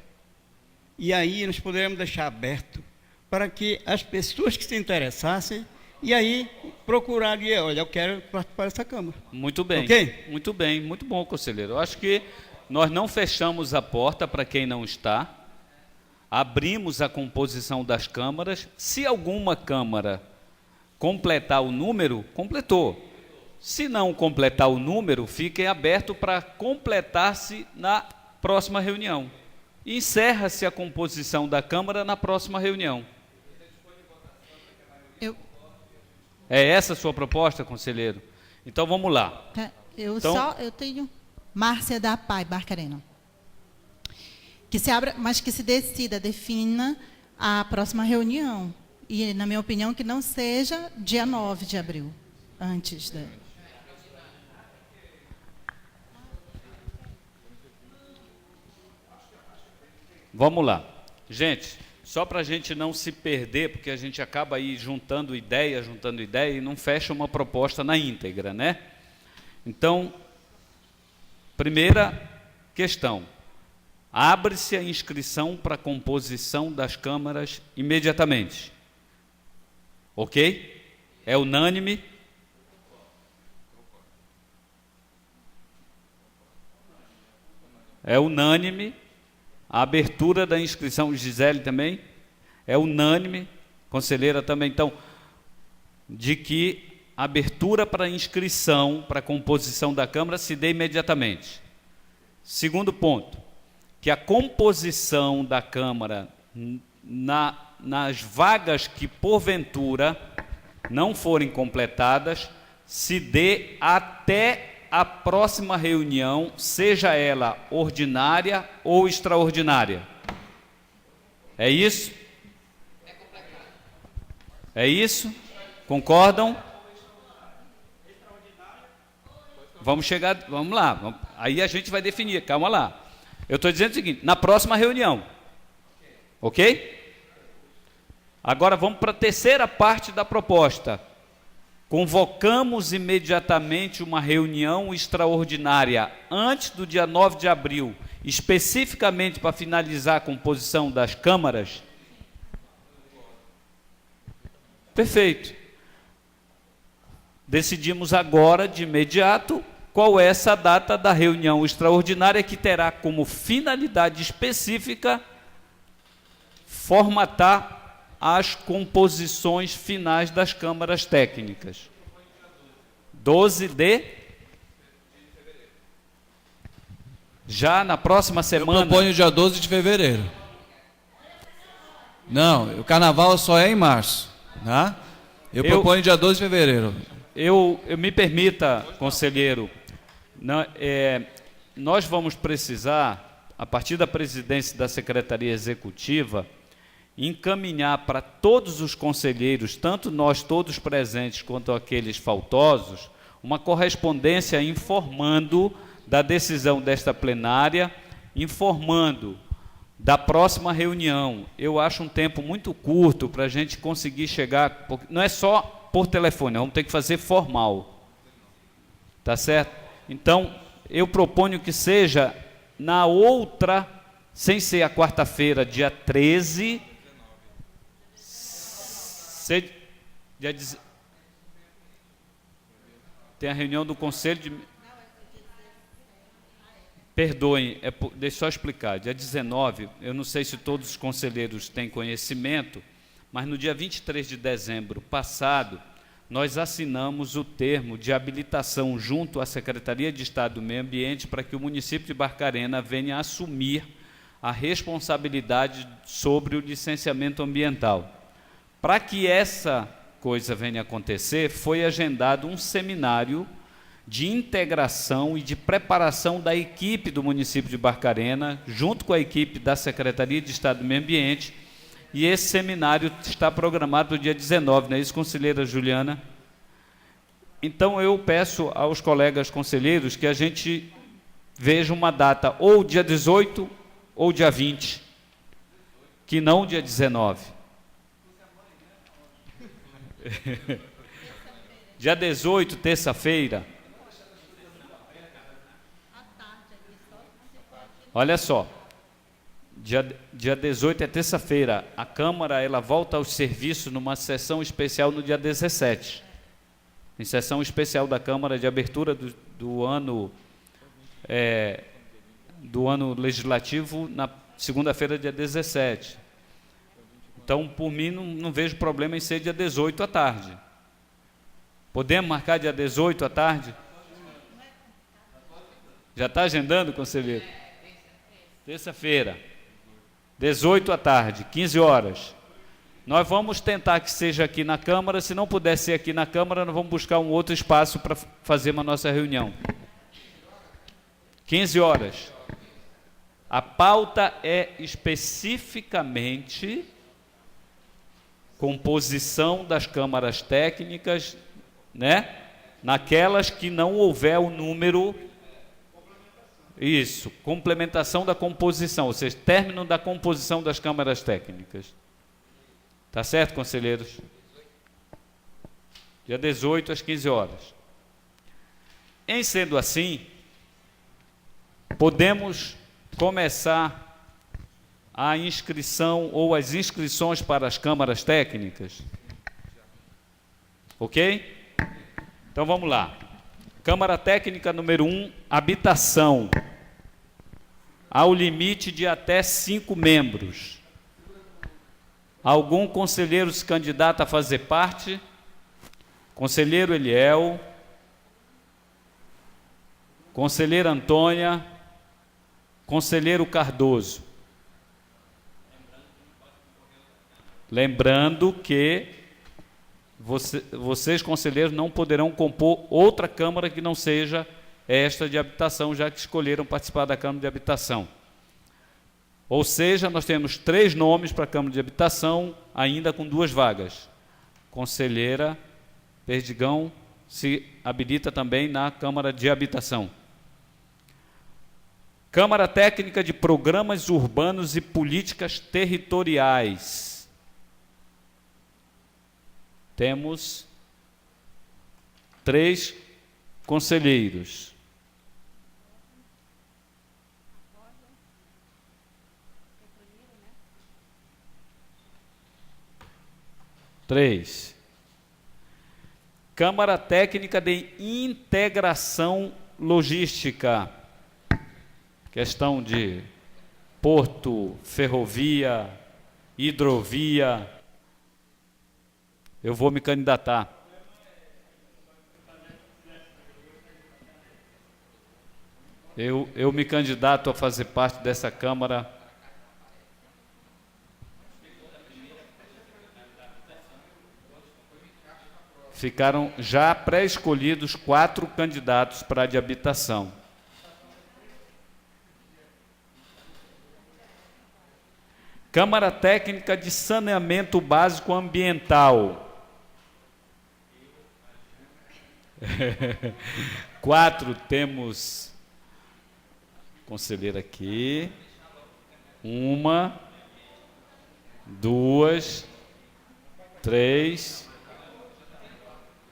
E aí nós poderemos deixar aberto para que as pessoas que se interessassem, e aí procurariam, olha, eu quero participar dessa Câmara. Muito bem, okay? Muito bem, muito bom, conselheiro. Eu acho que nós não fechamos a porta para quem não está, abrimos a composição das câmaras. Se alguma Câmara completar o número, completou. Se não completar o número, fiquem aberto para completar-se na próxima reunião. Encerra-se a composição da Câmara na próxima reunião. É essa a sua proposta, conselheiro? Então vamos lá. Eu tenho Márcia da PAI, Barcarena. Que se abra, mas que se defina a próxima reunião. E, na minha opinião, que não seja dia 9 de abril, antes da... Vamos lá. Gente, só para a gente não se perder, porque a gente acaba aí juntando ideia e não fecha uma proposta na íntegra, né? Então, primeira questão. Abre-se a inscrição para a composição das câmaras imediatamente. Ok? É unânime? É unânime a abertura da inscrição. Gisele também é unânime, conselheira também, então, de que a abertura para inscrição, para a composição da Câmara, se dê imediatamente. Segundo ponto, que a composição da Câmara nas vagas que, porventura, não forem completadas, se dê até a próxima reunião, seja ela ordinária ou extraordinária. É isso? É isso? Concordam? Vamos lá. Aí a gente vai definir, calma lá. Eu estou dizendo o seguinte, na próxima reunião. Ok? Agora vamos para a terceira parte da proposta. Convocamos imediatamente uma reunião extraordinária antes do dia 9 de abril, especificamente para finalizar a composição das câmaras? Perfeito. Decidimos agora, de imediato, qual é essa data da reunião extraordinária que terá como finalidade específica formatar as composições finais das câmaras técnicas. 12 de... Já na próxima semana... Eu proponho o dia 12 de fevereiro. Não, o carnaval só é em março. Né? Eu proponho dia 12 de fevereiro. Eu me permita, conselheiro, nós vamos precisar, a partir da presidência da Secretaria Executiva, encaminhar para todos os conselheiros, tanto nós todos presentes quanto aqueles faltosos, uma correspondência informando da decisão desta plenária, informando da próxima reunião. Eu acho um tempo muito curto para a gente conseguir chegar, não é só por telefone, vamos ter que fazer formal. Tá certo? Então, eu proponho que seja na outra, sem ser a quarta-feira, dia 13, tem a reunião do Conselho de... Perdoem, deixa eu só explicar. Dia 19, eu não sei se todos os conselheiros têm conhecimento, mas no dia 23 de dezembro passado, nós assinamos o termo de habilitação junto à Secretaria de Estado do Meio Ambiente para que o município de Barcarena venha assumir a responsabilidade sobre o licenciamento ambiental. Para que essa coisa venha acontecer, foi agendado um seminário de integração e de preparação da equipe do município de Barcarena, junto com a equipe da Secretaria de Estado do Meio Ambiente, e esse seminário está programado para o dia 19, não é isso, conselheira Juliana? Então, eu peço aos colegas conselheiros que a gente veja uma data, ou dia 18 ou dia 20, que não dia 19. Dia 18, terça-feira. Olha só, dia 18 é terça-feira, a Câmara ela volta aos serviços numa sessão especial no dia 17, em sessão especial da Câmara de abertura do ano legislativo, na segunda-feira, dia 17. Então, por mim, não vejo problema em ser dia 18 à tarde. Podemos marcar dia 18 à tarde? Já está agendando, conselheiro? Terça-feira, 18 à tarde, 15 horas. Nós vamos tentar que seja aqui na Câmara. Se não puder ser aqui na Câmara, nós vamos buscar um outro espaço para fazer uma nossa reunião. 15 horas. A pauta é especificamente composição das câmaras técnicas, né? Naquelas que não houver o número... Isso, complementação da composição, ou seja, término da composição das câmaras técnicas. Tá certo, conselheiros? Dia 18, às 15 horas. Em sendo assim, podemos começar a inscrição ou as inscrições para as câmaras técnicas? Ok? Então vamos lá. Câmara Técnica número 1, habitação. ao limite de até 5 membros. Algum conselheiro se candidata a fazer parte? Conselheiro Eliel, conselheira Antônia, conselheiro Cardoso. Lembrando que vocês, conselheiros, não poderão compor outra Câmara que não seja esta de habitação, já que escolheram participar da Câmara de Habitação. Ou seja, nós temos 3 nomes para a Câmara de Habitação, ainda com 2 vagas. Conselheira Perdigão se habilita também na Câmara de Habitação. Câmara Técnica de Programas Urbanos e Políticas Territoriais. Temos 3 conselheiros. Três. Câmara Técnica de Integração Logística. Questão de porto, ferrovia, hidrovia. Eu vou me candidatar. Eu me candidato a fazer parte dessa Câmara. Ficaram já pré-escolhidos 4 candidatos para a de habitação. Câmara Técnica de Saneamento Básico Ambiental. 4 temos conselheira aqui. 1, 2, 3,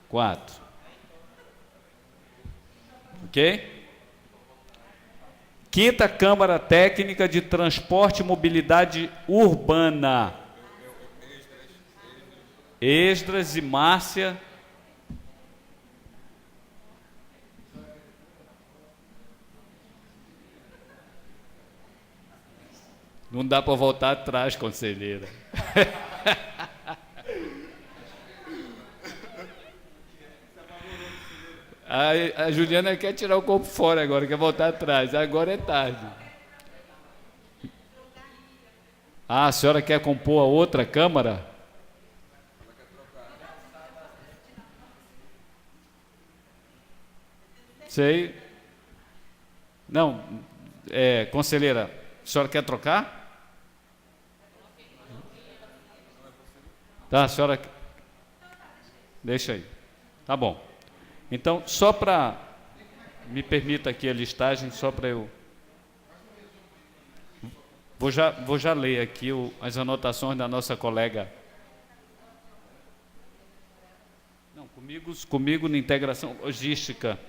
4. Ok? Quinta Câmara Técnica de Transporte e Mobilidade Urbana. Esdras e Márcia. Não dá para voltar atrás, conselheira. A Juliana quer tirar o corpo fora agora, quer voltar atrás. Agora é tarde. Ah, a senhora quer compor a outra Câmara? Sei. Não, conselheira, a senhora quer trocar? Tá, a senhora... Deixa aí. Tá bom. Então, só para... Me permita aqui a listagem, só para eu... Vou já ler aqui as anotações da nossa colega. Não, comigo na integração logística.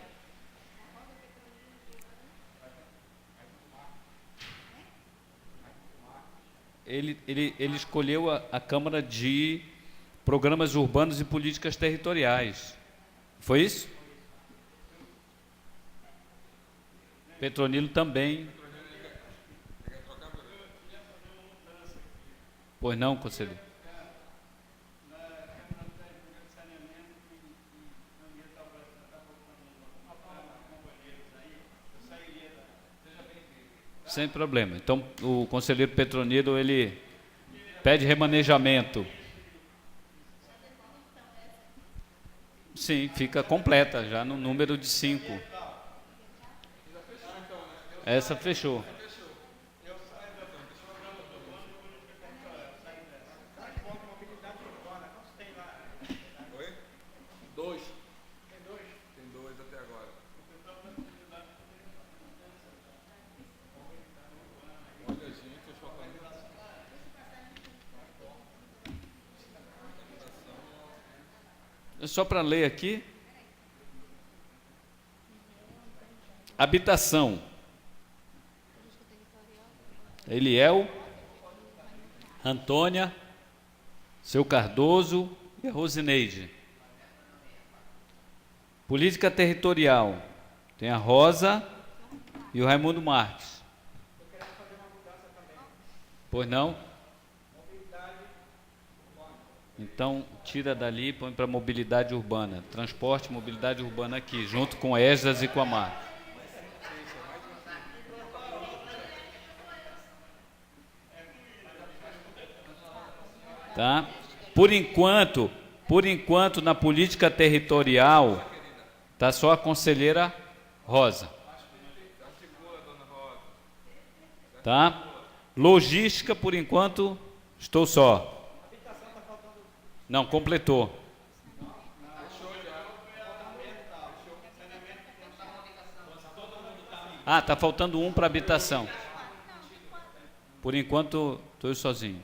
Ele escolheu a Câmara de Programas Urbanos e Políticas Territoriais. Foi isso? Petronilo também. Pois não, conselheiro? Sem problema. Então, o conselheiro Petronilo, ele pede remanejamento. Sim, fica completa, já no número de 5. Essa fechou. Tem 2 até agora. Olha, gente, Só para ler aqui. Habitação. Eliel, Antônia, seu Cardoso e a Rosineide. Política territorial. Tem a Rosa e o Raimundo Marques. Pois não? Então, tira dali e põe para mobilidade urbana. Transporte e mobilidade urbana aqui, junto com ESDAS e com a MAR. Tá? Por enquanto, na política territorial, tá só a conselheira Rosa. Tá? Logística, por enquanto, estou só. Não, completou. Ah, tá faltando um para habitação. Por enquanto, estou eu sozinho.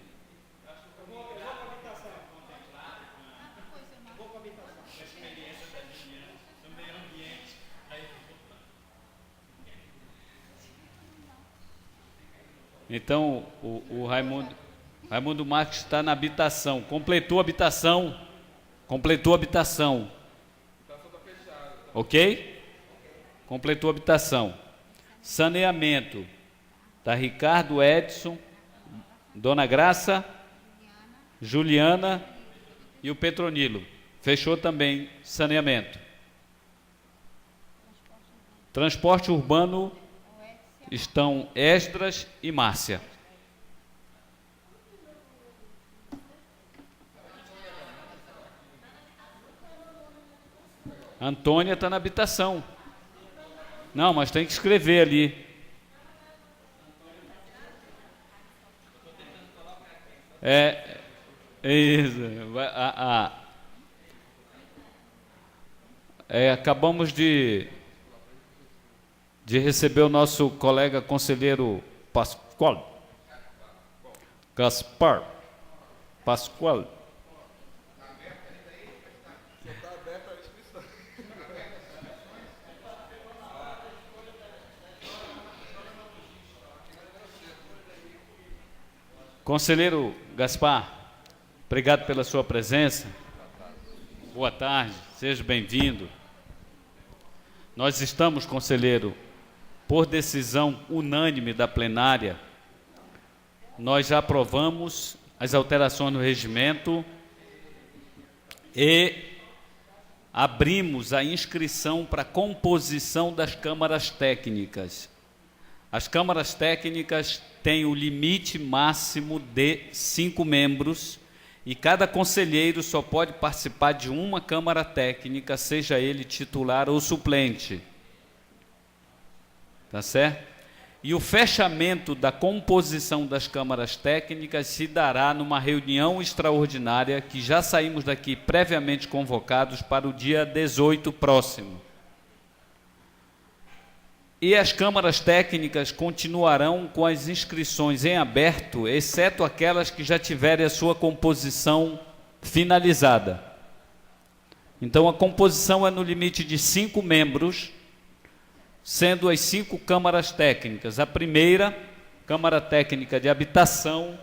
Então, o Raimundo Marques está na habitação. Completou a habitação. Completou a habitação. Ok? Completou a habitação. Saneamento. Está Ricardo, Edson, Dona Graça, Juliana e o Petronilo. Fechou também saneamento. Transporte urbano estão Esdras e Márcia. Antônia está na habitação. Não, mas tem que escrever ali. É isso. Acabamos de receber o nosso colega conselheiro Pascoal. Gaspar Pascoal. Conselheiro Gaspar, obrigado pela sua presença. Boa tarde, seja bem-vindo. Nós estamos, conselheiro, por decisão unânime da plenária, nós já aprovamos as alterações no regimento e abrimos a inscrição para a composição das câmaras técnicas. As câmaras técnicas têm o limite máximo de 5 membros e cada conselheiro só pode participar de uma câmara técnica, seja ele titular ou suplente. Tá certo? E o fechamento da composição das câmaras técnicas se dará numa reunião extraordinária que já saímos daqui previamente convocados para o dia 18 próximo. E as câmaras técnicas continuarão com as inscrições em aberto, exceto aquelas que já tiverem a sua composição finalizada. Então, a composição é no limite de 5 membros, sendo as 5 câmaras técnicas. A primeira, Câmara Técnica de Habitação,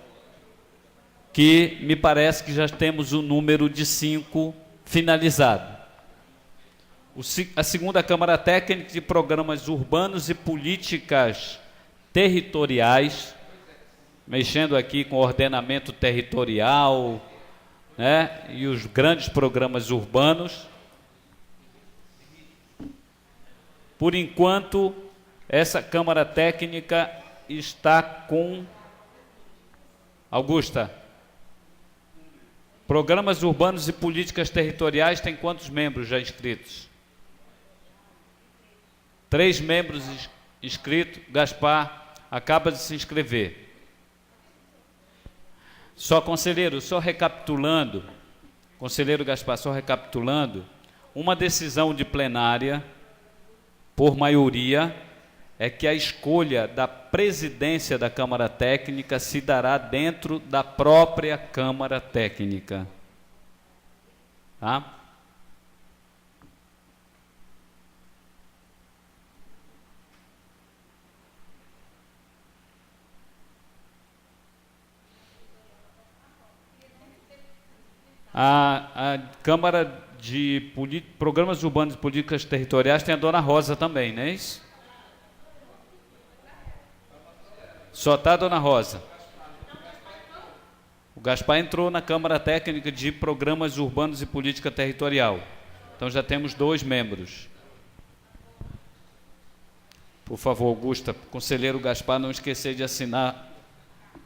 que me parece que já temos o número de 5 finalizado. A segunda Câmara Técnica de Programas Urbanos e Políticas Territoriais, mexendo aqui com o ordenamento territorial, né, e os grandes programas urbanos. Por enquanto, essa Câmara Técnica está com... Augusta, Programas Urbanos e Políticas Territoriais tem quantos membros já inscritos? 3 membros inscritos. Gaspar acaba de se inscrever. Só, conselheiro, só recapitulando, conselheiro Gaspar, só recapitulando, uma decisão de plenária, por maioria, é que a escolha da presidência da Câmara Técnica se dará dentro da própria Câmara Técnica. Tá? A Câmara de Programas Urbanos e Políticas Territoriais tem a Dona Rosa também, não é isso? Só está a Dona Rosa. Gaspar entrou na Câmara Técnica de Programas Urbanos e Política Territorial. Então já temos 2 membros. Por favor, Augusta, conselheiro Gaspar, não esquecer de assinar.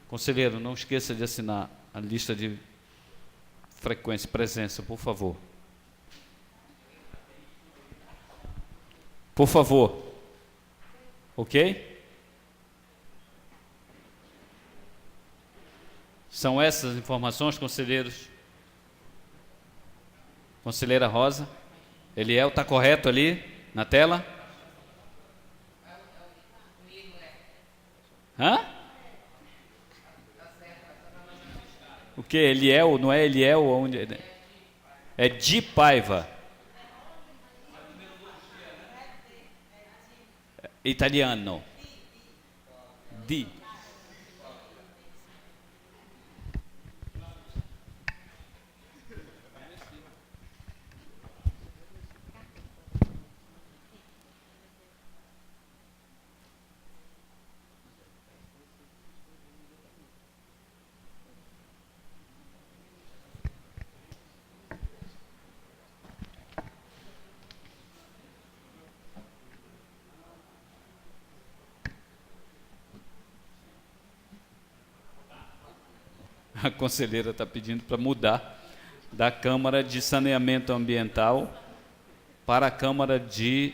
Conselheiro, não esqueça de assinar a lista de frequência e presença, por favor. Por favor. Ok? São essas informações, conselheiros? Conselheira Rosa? Eliel, está correto ali na tela? Hã? O que? Eliel? Não é Eliel? Onde? É de Paiva. Italiano. Di. A conselheira está pedindo para mudar da Câmara de Saneamento Ambiental para a Câmara de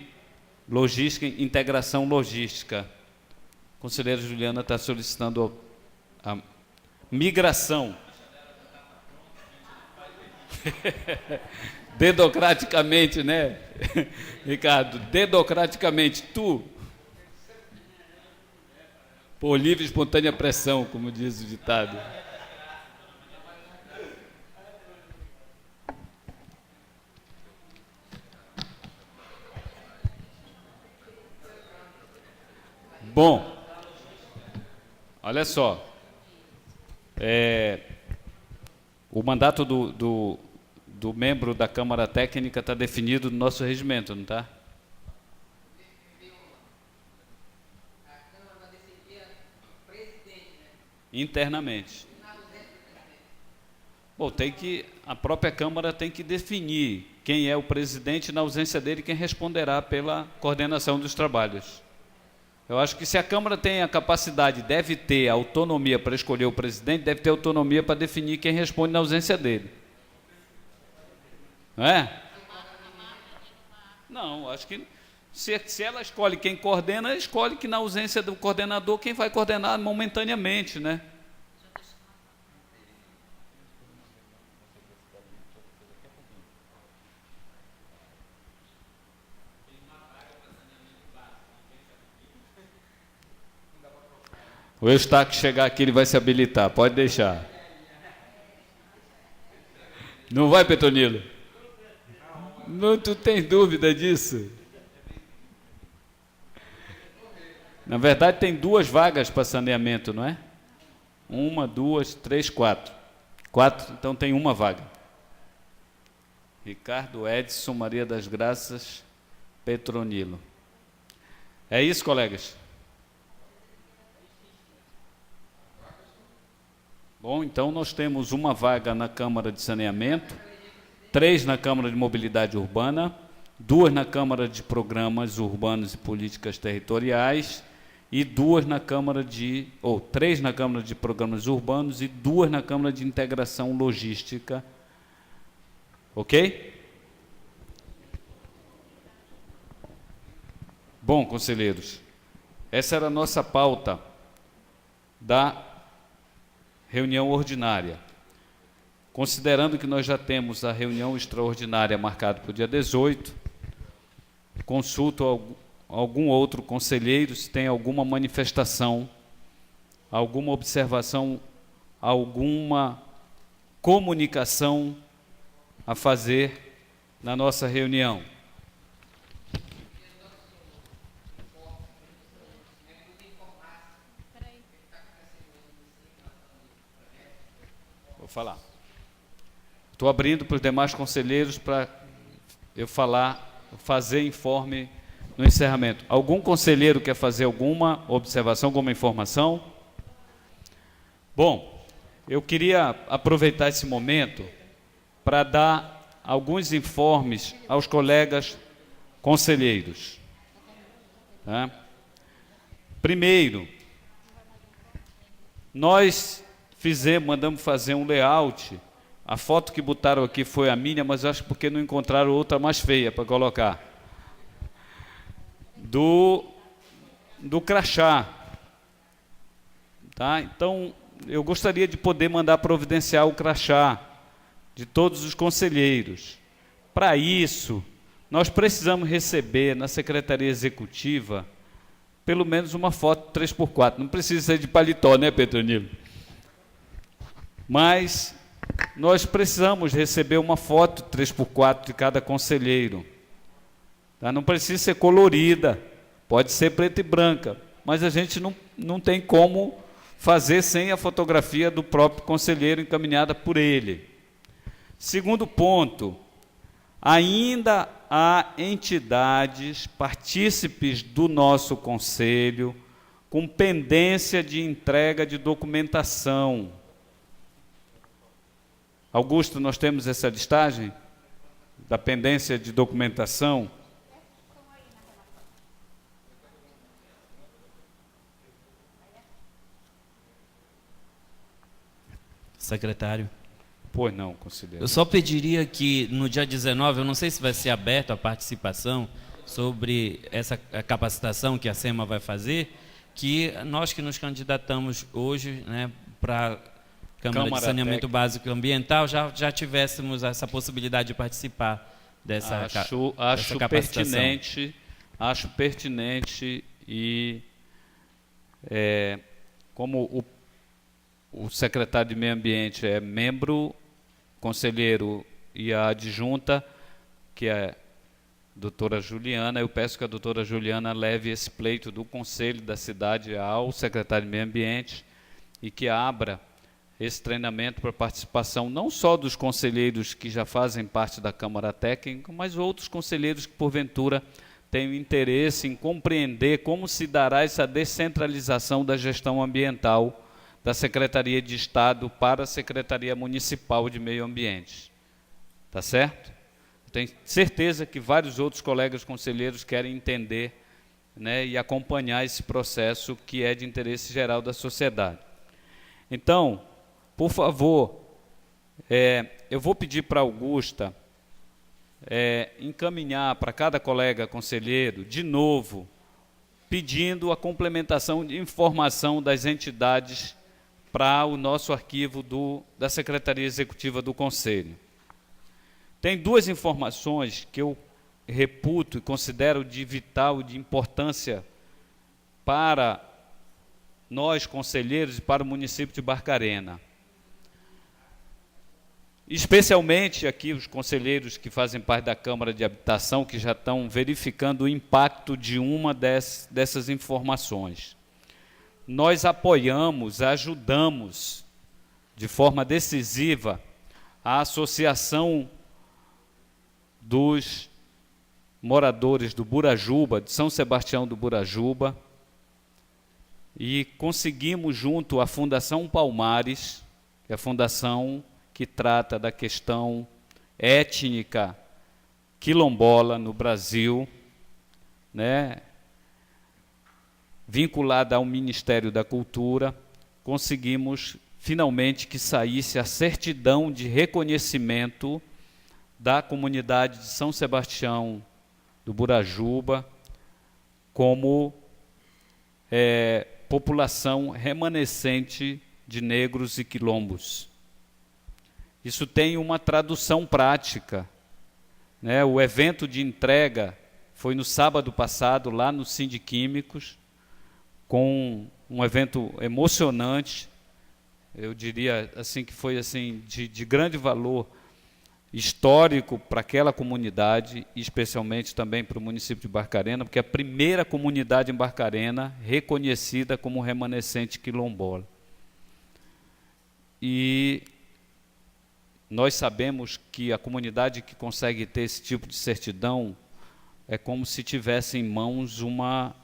Logística e Integração Logística. A conselheira Juliana está solicitando a migração. Dedocraticamente, né, Ricardo? Dedocraticamente, tu. Por livre e espontânea pressão, como diz o ditado. Bom, olha só, o mandato do membro da Câmara Técnica está definido no nosso regimento, não está? Internamente. Bom, a própria Câmara tem que definir quem é o presidente, na ausência dele, quem responderá pela coordenação dos trabalhos. Eu acho que se a Câmara tem a capacidade, deve ter autonomia para escolher o presidente, deve ter autonomia para definir quem responde na ausência dele. Não é? Não, acho que se ela escolhe quem coordena, ela escolhe que na ausência do coordenador, quem vai coordenar momentaneamente, né? O Eustáquio chegar aqui, ele vai se habilitar, pode deixar. Não vai, Petronilo? Não, tu tem dúvida disso? Na verdade, tem 2 vagas para saneamento, não é? 1, 2, 3, 4. 4, então tem 1 vaga. Ricardo, Edson, Maria das Graças, Petronilo. É isso, colegas? Bom, então nós temos 1 vaga na Câmara de Saneamento, 3 na Câmara de Mobilidade Urbana, 2 na Câmara de Programas Urbanos e Políticas Territoriais e 3 na Câmara de Programas Urbanos e 2 na Câmara de Integração Logística. Ok? Bom, conselheiros, essa era a nossa pauta da reunião ordinária. Considerando que nós já temos a reunião extraordinária marcada para o dia 18, consulto algum outro conselheiro se tem alguma manifestação, alguma observação, alguma comunicação a fazer na nossa reunião. Vou falar. Estou abrindo para os demais conselheiros para eu fazer informe no encerramento. Algum conselheiro quer fazer alguma observação, alguma informação? Bom, eu queria aproveitar esse momento para dar alguns informes aos colegas conselheiros. Tá? Primeiro, nós mandamos fazer um layout. A foto que botaram aqui foi a minha, mas acho porque não encontraram outra mais feia para colocar. Do crachá. Tá? Então, eu gostaria de poder mandar providenciar o crachá de todos os conselheiros. Para isso, nós precisamos receber na Secretaria Executiva pelo menos uma foto 3x4. Não precisa ser de paletó, né, Petronilo? Mas nós precisamos receber uma foto 3x4 de cada conselheiro. Tá? Não precisa ser colorida, pode ser preta e branca, mas a gente não tem como fazer sem a fotografia do próprio conselheiro encaminhada por ele. Segundo ponto, ainda há entidades partícipes do nosso conselho com pendência de entrega de documentação. Augusto, nós temos essa listagem da pendência de documentação? Secretário. Pois não, conselheiro. Eu só pediria que no dia 19, eu não sei se vai ser aberto a participação sobre essa capacitação que a SEMA vai fazer, que nós que nos candidatamos hoje, né, para a Câmara de Saneamento Básico Ambiental já tivéssemos essa possibilidade de participar dessa capacitação. Acho pertinente e como o secretário de Meio Ambiente é membro, conselheiro e a adjunta, que é a doutora Juliana, eu peço que a doutora Juliana leve esse pleito do Conselho da cidade ao secretário de Meio Ambiente e que abra esse treinamento para participação não só dos conselheiros que já fazem parte da Câmara Técnica, mas outros conselheiros que, porventura, tenham interesse em compreender como se dará essa descentralização da gestão ambiental da Secretaria de Estado para a Secretaria Municipal de Meio Ambiente. Tá certo? Tenho certeza que vários outros colegas conselheiros querem entender, né, e acompanhar esse processo que é de interesse geral da sociedade. Então, por favor, eu vou pedir para a Augusta encaminhar para cada colega conselheiro, de novo, pedindo a complementação de informação das entidades para o nosso arquivo da Secretaria Executiva do Conselho. Tem duas informações que eu reputo e considero de vital, de importância para nós, conselheiros, e para o município de Barcarena. Especialmente aqui os conselheiros que fazem parte da Câmara de Habitação, que já estão verificando o impacto de uma dessas informações. Nós apoiamos, ajudamos de forma decisiva a Associação dos Moradores do Burajuba, de São Sebastião do Burajuba, e conseguimos, junto à Fundação Palmares, que é a fundação que trata da questão étnica quilombola no Brasil, né, vinculada ao Ministério da Cultura, conseguimos finalmente que saísse a certidão de reconhecimento da comunidade de São Sebastião do Burajuba como população remanescente de negros e quilombos. Isso tem uma tradução prática, né? O evento de entrega foi no sábado passado, lá no Sindiquímicos, com um evento emocionante, eu diria assim que foi assim de grande valor histórico para aquela comunidade, e especialmente também para o município de Barcarena, porque é a primeira comunidade em Barcarena reconhecida como remanescente quilombola. E nós sabemos que a comunidade que consegue ter esse tipo de certidão é como se tivesse em mãos uma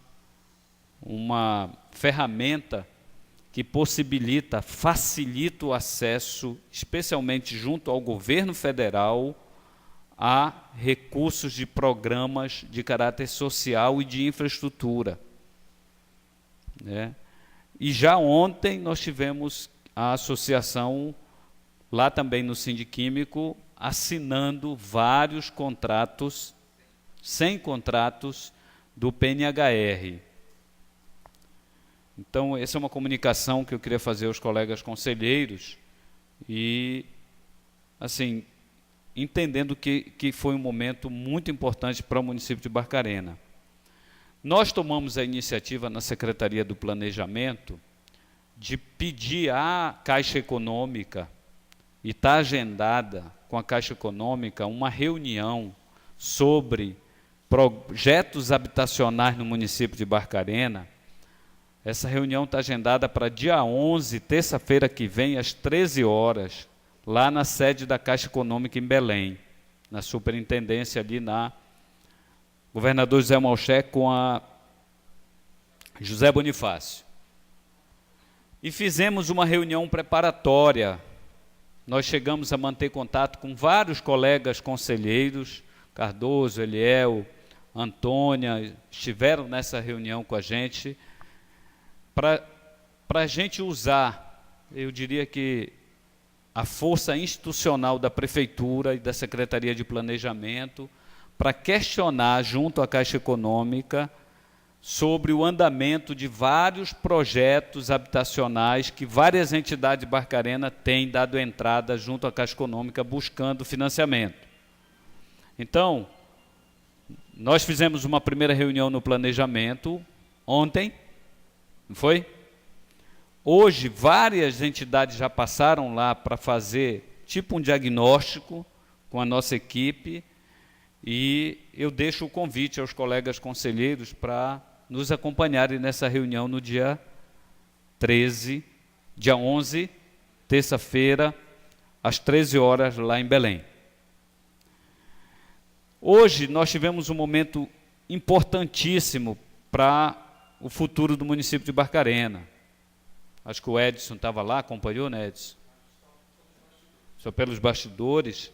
ferramenta que possibilita, facilita o acesso, especialmente junto ao governo federal, a recursos de programas de caráter social e de infraestrutura, né? E já ontem nós tivemos a associação, lá também no Sindiquímico, assinando vários contratos, 100 contratos do PNHR. Então, essa é uma comunicação que eu queria fazer aos colegas conselheiros e, assim, entendendo que foi um momento muito importante para o município de Barcarena. Nós tomamos a iniciativa na Secretaria do Planejamento de pedir à Caixa Econômica, e está agendada com a Caixa Econômica, uma reunião sobre projetos habitacionais no município de Barcarena. Essa reunião está agendada para dia 11, terça-feira que vem, às 13 horas, lá na sede da Caixa Econômica em Belém, na superintendência ali na Governador José Malcher com a José Bonifácio. E fizemos uma reunião preparatória. Nós chegamos a manter contato com vários colegas conselheiros, Cardoso, Eliel, Antônia, estiveram nessa reunião com a gente, para a gente usar, eu diria que, a força institucional da Prefeitura e da Secretaria de Planejamento para questionar junto à Caixa Econômica sobre o andamento de vários projetos habitacionais que várias entidades de Barcarena têm dado entrada junto à Caixa Econômica buscando financiamento. Então, nós fizemos uma primeira reunião no planejamento ontem, não foi? Hoje, várias entidades já passaram lá para fazer tipo um diagnóstico com a nossa equipe e eu deixo o convite aos colegas conselheiros para nos acompanharem nessa reunião no dia 13, dia 11, terça-feira, às 13 horas, lá em Belém. Hoje, nós tivemos um momento importantíssimo para o futuro do município de Barcarena. Acho que o Edson estava lá, acompanhou, né, Edson? Só pelos bastidores.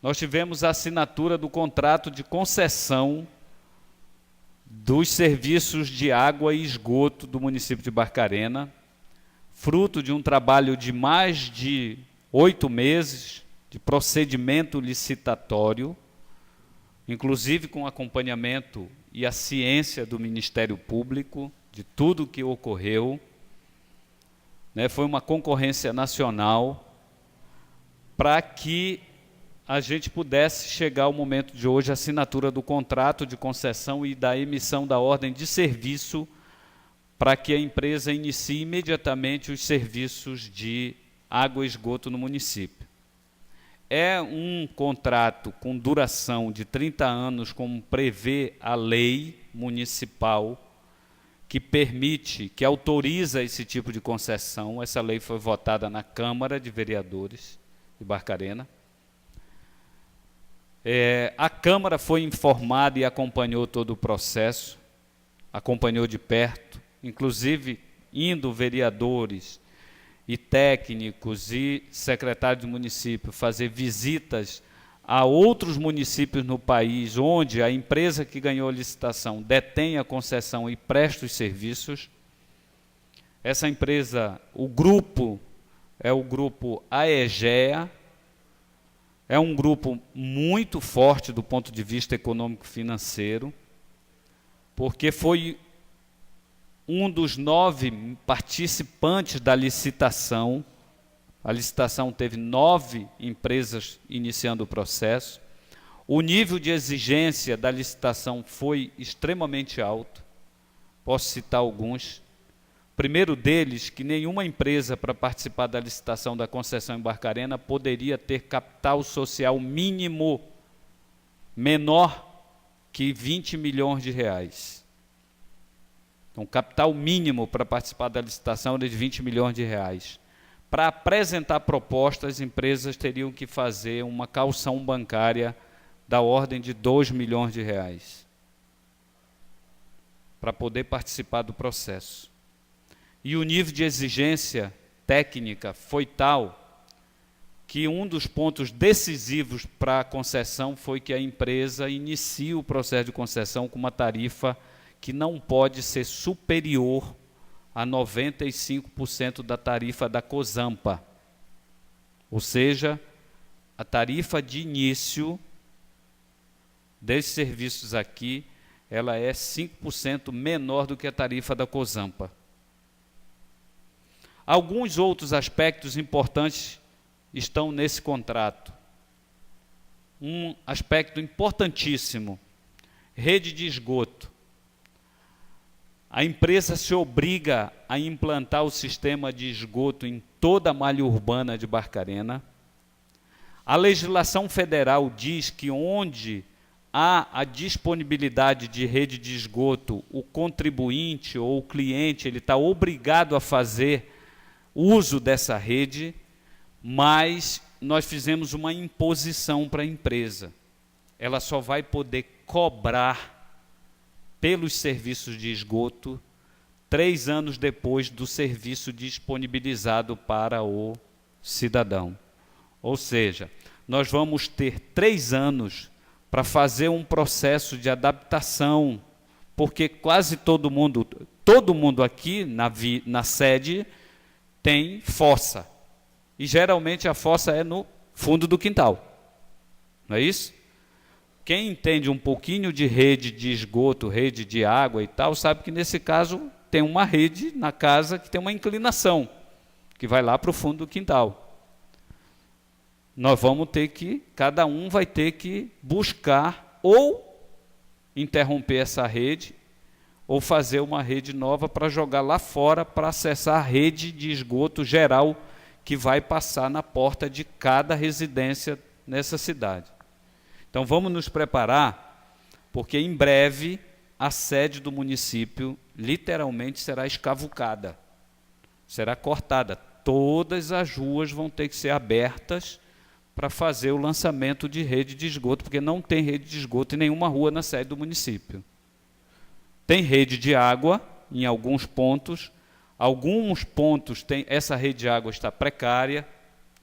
Nós tivemos a assinatura do contrato de concessão dos serviços de água e esgoto do município de Barcarena, fruto de um trabalho de mais de 8 meses de procedimento licitatório, inclusive com acompanhamento e a ciência do Ministério Público, de tudo o que ocorreu. Foi uma concorrência nacional para que a gente pudesse chegar ao momento de hoje, a assinatura do contrato de concessão e da emissão da ordem de serviço para que a empresa inicie imediatamente os serviços de água e esgoto no município. É um contrato com duração de 30 anos, como prevê a lei municipal, que permite, que autoriza esse tipo de concessão. Essa lei foi votada na Câmara de Vereadores de Barcarena. A Câmara foi informada e acompanhou todo o processo, acompanhou de perto, inclusive indo vereadores e técnicos e secretários do município fazer visitas a outros municípios no país onde a empresa que ganhou a licitação detém a concessão e presta os serviços. Essa empresa, o grupo, é o grupo AEGEA, é um grupo muito forte do ponto de vista econômico-financeiro, porque foi um dos 9 participantes da licitação. A licitação teve 9 empresas iniciando o processo. O nível de exigência da licitação foi extremamente alto. Posso citar alguns. Primeiro deles, que nenhuma empresa para participar da licitação da concessão em Barcarena poderia ter capital social mínimo menor que 20 milhões de reais. Então, o capital mínimo para participar da licitação era de 20 milhões de reais. Para apresentar propostas, as empresas teriam que fazer uma caução bancária da ordem de 2 milhões de reais para poder participar do processo. e o nível de exigência técnica foi tal que um dos pontos decisivos para a concessão foi que a empresa inicie o processo de concessão com uma tarifa que não pode ser superior a 95% da tarifa da COSAMPA. Ou seja, a tarifa de início desses serviços aqui, ela é 5% menor do que a tarifa da COSAMPA. Alguns outros aspectos importantes estão nesse contrato. Um aspecto importantíssimo, rede de esgoto. A empresa se obriga a implantar o sistema de esgoto em toda a malha urbana de Barcarena. A legislação federal diz que onde há a disponibilidade de rede de esgoto, o contribuinte ou o cliente ele está obrigado a fazer uso dessa rede, mas nós fizemos uma imposição para a empresa. Ela só vai poder cobrar pelos serviços de esgoto 3 anos depois do serviço disponibilizado para o cidadão. Ou seja, nós vamos ter 3 anos para fazer um processo de adaptação, porque quase todo mundo aqui na sede tem fossa. E geralmente a fossa é no fundo do quintal. Não é isso? Quem entende um pouquinho de rede de esgoto, rede de água e tal, sabe que nesse caso tem uma rede na casa que tem uma inclinação, que vai lá para o fundo do quintal. Nós vamos ter que, cada um vai ter que buscar ou interromper essa rede, ou fazer uma rede nova para jogar lá fora para acessar a rede de esgoto geral que vai passar na porta de cada residência nessa cidade. Então vamos nos preparar, porque em breve a sede do município literalmente será escavucada, será cortada. Todas as ruas vão ter que ser abertas para fazer o lançamento de rede de esgoto, porque não tem rede de esgoto em nenhuma rua na sede do município. Tem rede de água em alguns pontos essa rede de água está precária,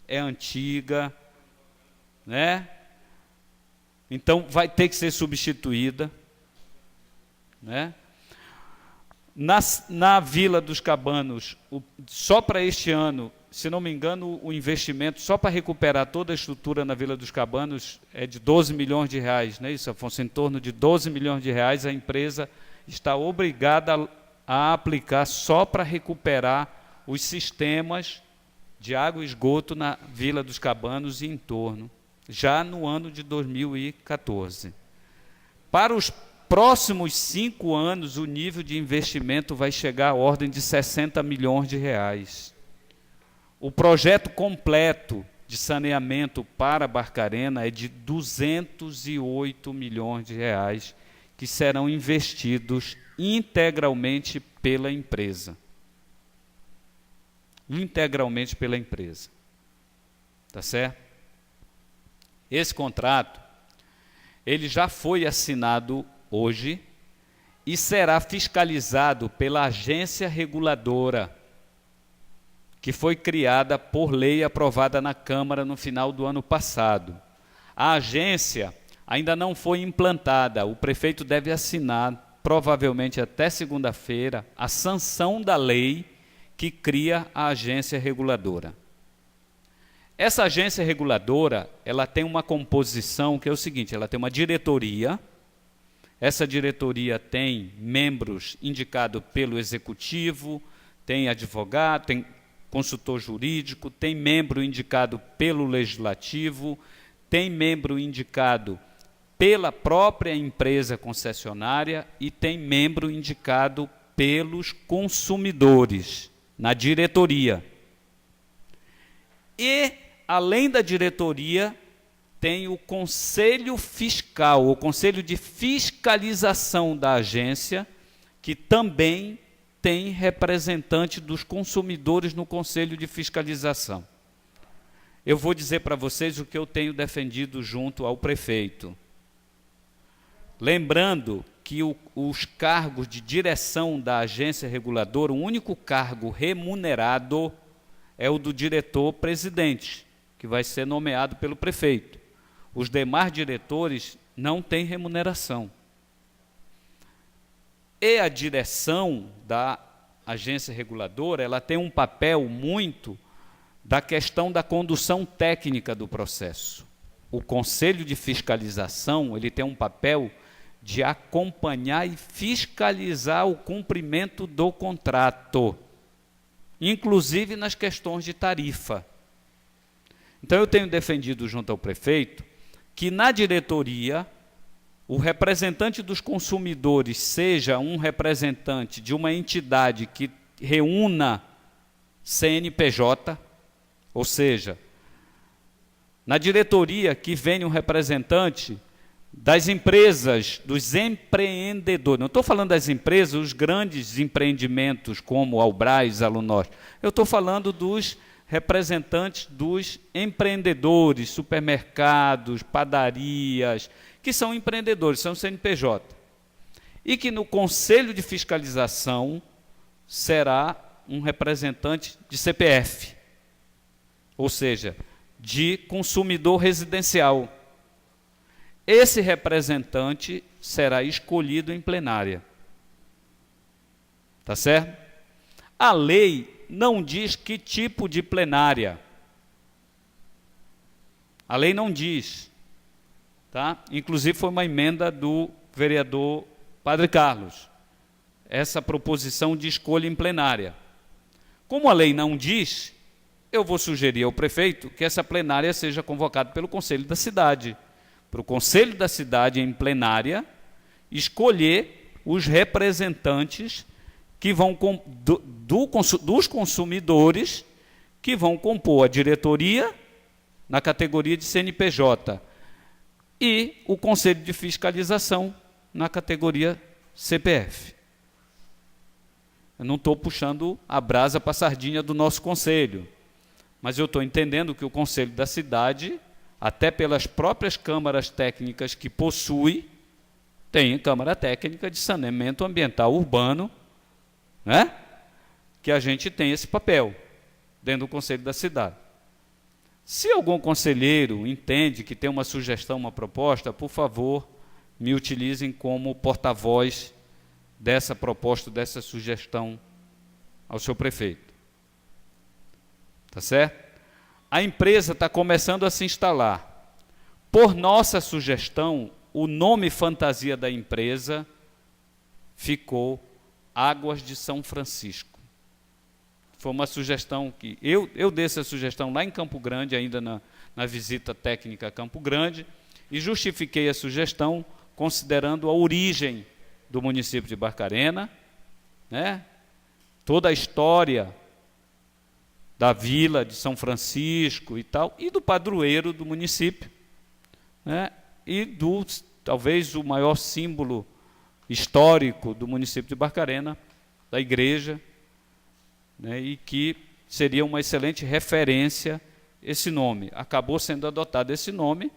é antiga, né? Então vai ter que ser substituída, né? Na Vila dos Cabanos, só para este ano, se não me engano, o investimento só para recuperar toda a estrutura na Vila dos Cabanos é de 12 milhões de reais, não é isso, Afonso? Em torno de 12 milhões de reais a empresa está obrigada a aplicar só para recuperar os sistemas de água e esgoto na Vila dos Cabanos e em torno, já no ano de 2014. Para os próximos 5 anos, o nível de investimento vai chegar à ordem de 60 milhões de reais. O projeto completo de saneamento para Barcarena é de 208 milhões de reais, que serão investidos integralmente pela empresa. Integralmente pela empresa. Tá certo? Esse contrato, ele já foi assinado hoje e será fiscalizado pela agência reguladora, que foi criada por lei aprovada na Câmara no final do ano passado. A agência ainda não foi implantada, o prefeito deve assinar, provavelmente até segunda-feira, a sanção da lei que cria a agência reguladora. Essa agência reguladora, ela tem uma composição que é o seguinte, ela tem uma diretoria, essa diretoria tem membros indicados pelo executivo, tem advogado, tem consultor jurídico, tem membro indicado pelo legislativo, tem membro indicado pela própria empresa concessionária e tem membro indicado pelos consumidores na diretoria. E, além da diretoria, tem o conselho fiscal, o conselho de fiscalização da agência, que também tem representante dos consumidores no conselho de fiscalização. Eu vou dizer para vocês o que eu tenho defendido junto ao prefeito. Lembrando que os cargos de direção da agência reguladora, o único cargo remunerado é o do diretor-presidente, que vai ser nomeado pelo prefeito. Os demais diretores não têm remuneração. E a direção da agência reguladora, ela tem um papel muito da questão da condução técnica do processo. O Conselho de Fiscalização, ele tem um papel de acompanhar e fiscalizar o cumprimento do contrato, inclusive nas questões de tarifa. Então, eu tenho defendido junto ao prefeito que na diretoria o representante dos consumidores seja um representante de uma entidade que reúna CNPJ, ou seja, na diretoria que venha um representante das empresas, dos empreendedores. Não estou falando das empresas, os grandes empreendimentos como Albras, Alunor. Eu estou falando dos representantes dos empreendedores, supermercados, padarias, que são empreendedores, são CNPJ. E que no Conselho de Fiscalização será um representante de CPF, ou seja, de consumidor residencial. Esse representante será escolhido em plenária. Tá certo? A lei não diz que tipo de plenária. A lei não diz. Tá? Inclusive foi uma emenda do vereador Padre Carlos, essa proposição de escolha em plenária. Como a lei não diz, eu vou sugerir ao prefeito que essa plenária seja convocada pelo Conselho da Cidade, para o Conselho da Cidade, em plenária, escolher os representantes que vão dos consumidores que vão compor a diretoria na categoria de CNPJ e o Conselho de Fiscalização na categoria CPF. Eu não estou puxando a brasa para a sardinha do nosso conselho, mas eu estou entendendo que o Conselho da Cidade, até pelas próprias câmaras técnicas que possui, tem Câmara Técnica de Saneamento Ambiental Urbano, né? Que a gente tem esse papel dentro do Conselho da Cidade. Se algum conselheiro entende que tem uma sugestão, uma proposta, por favor, me utilizem como porta-voz dessa proposta, dessa sugestão ao seu prefeito. Tá certo? A empresa está começando a se instalar. Por nossa sugestão, o nome fantasia da empresa ficou Águas de São Francisco. Foi uma sugestão que eu dei essa sugestão lá em Campo Grande, ainda na visita técnica a Campo Grande, e justifiquei a sugestão considerando a origem do município de Barcarena, né? Toda a história da vila de São Francisco e tal, e do padroeiro do município, né? E talvez o maior símbolo histórico do município de Barcarena, da igreja, né? E que seria uma excelente referência esse nome. Acabou sendo adotado esse nome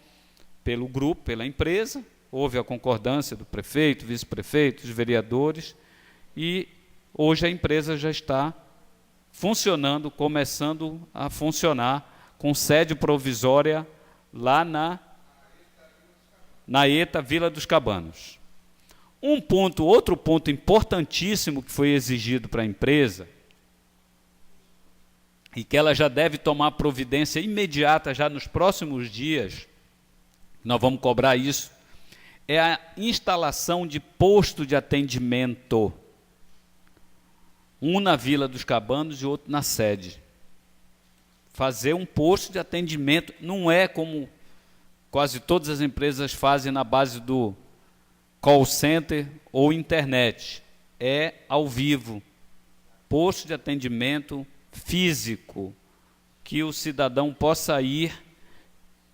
pelo grupo, pela empresa, houve a concordância do prefeito, vice-prefeito, dos vereadores, e hoje a empresa já está funcionando, começando a funcionar, com sede provisória lá na ETA Vila dos Cabanos. Outro ponto importantíssimo que foi exigido para a empresa, e que ela já deve tomar providência imediata já nos próximos dias, nós vamos cobrar isso, é a instalação de posto de atendimento, um na Vila dos Cabanos e outro na sede. Fazer um posto de atendimento não é como quase todas as empresas fazem na base do call center ou internet, é ao vivo, posto de atendimento físico, que o cidadão possa ir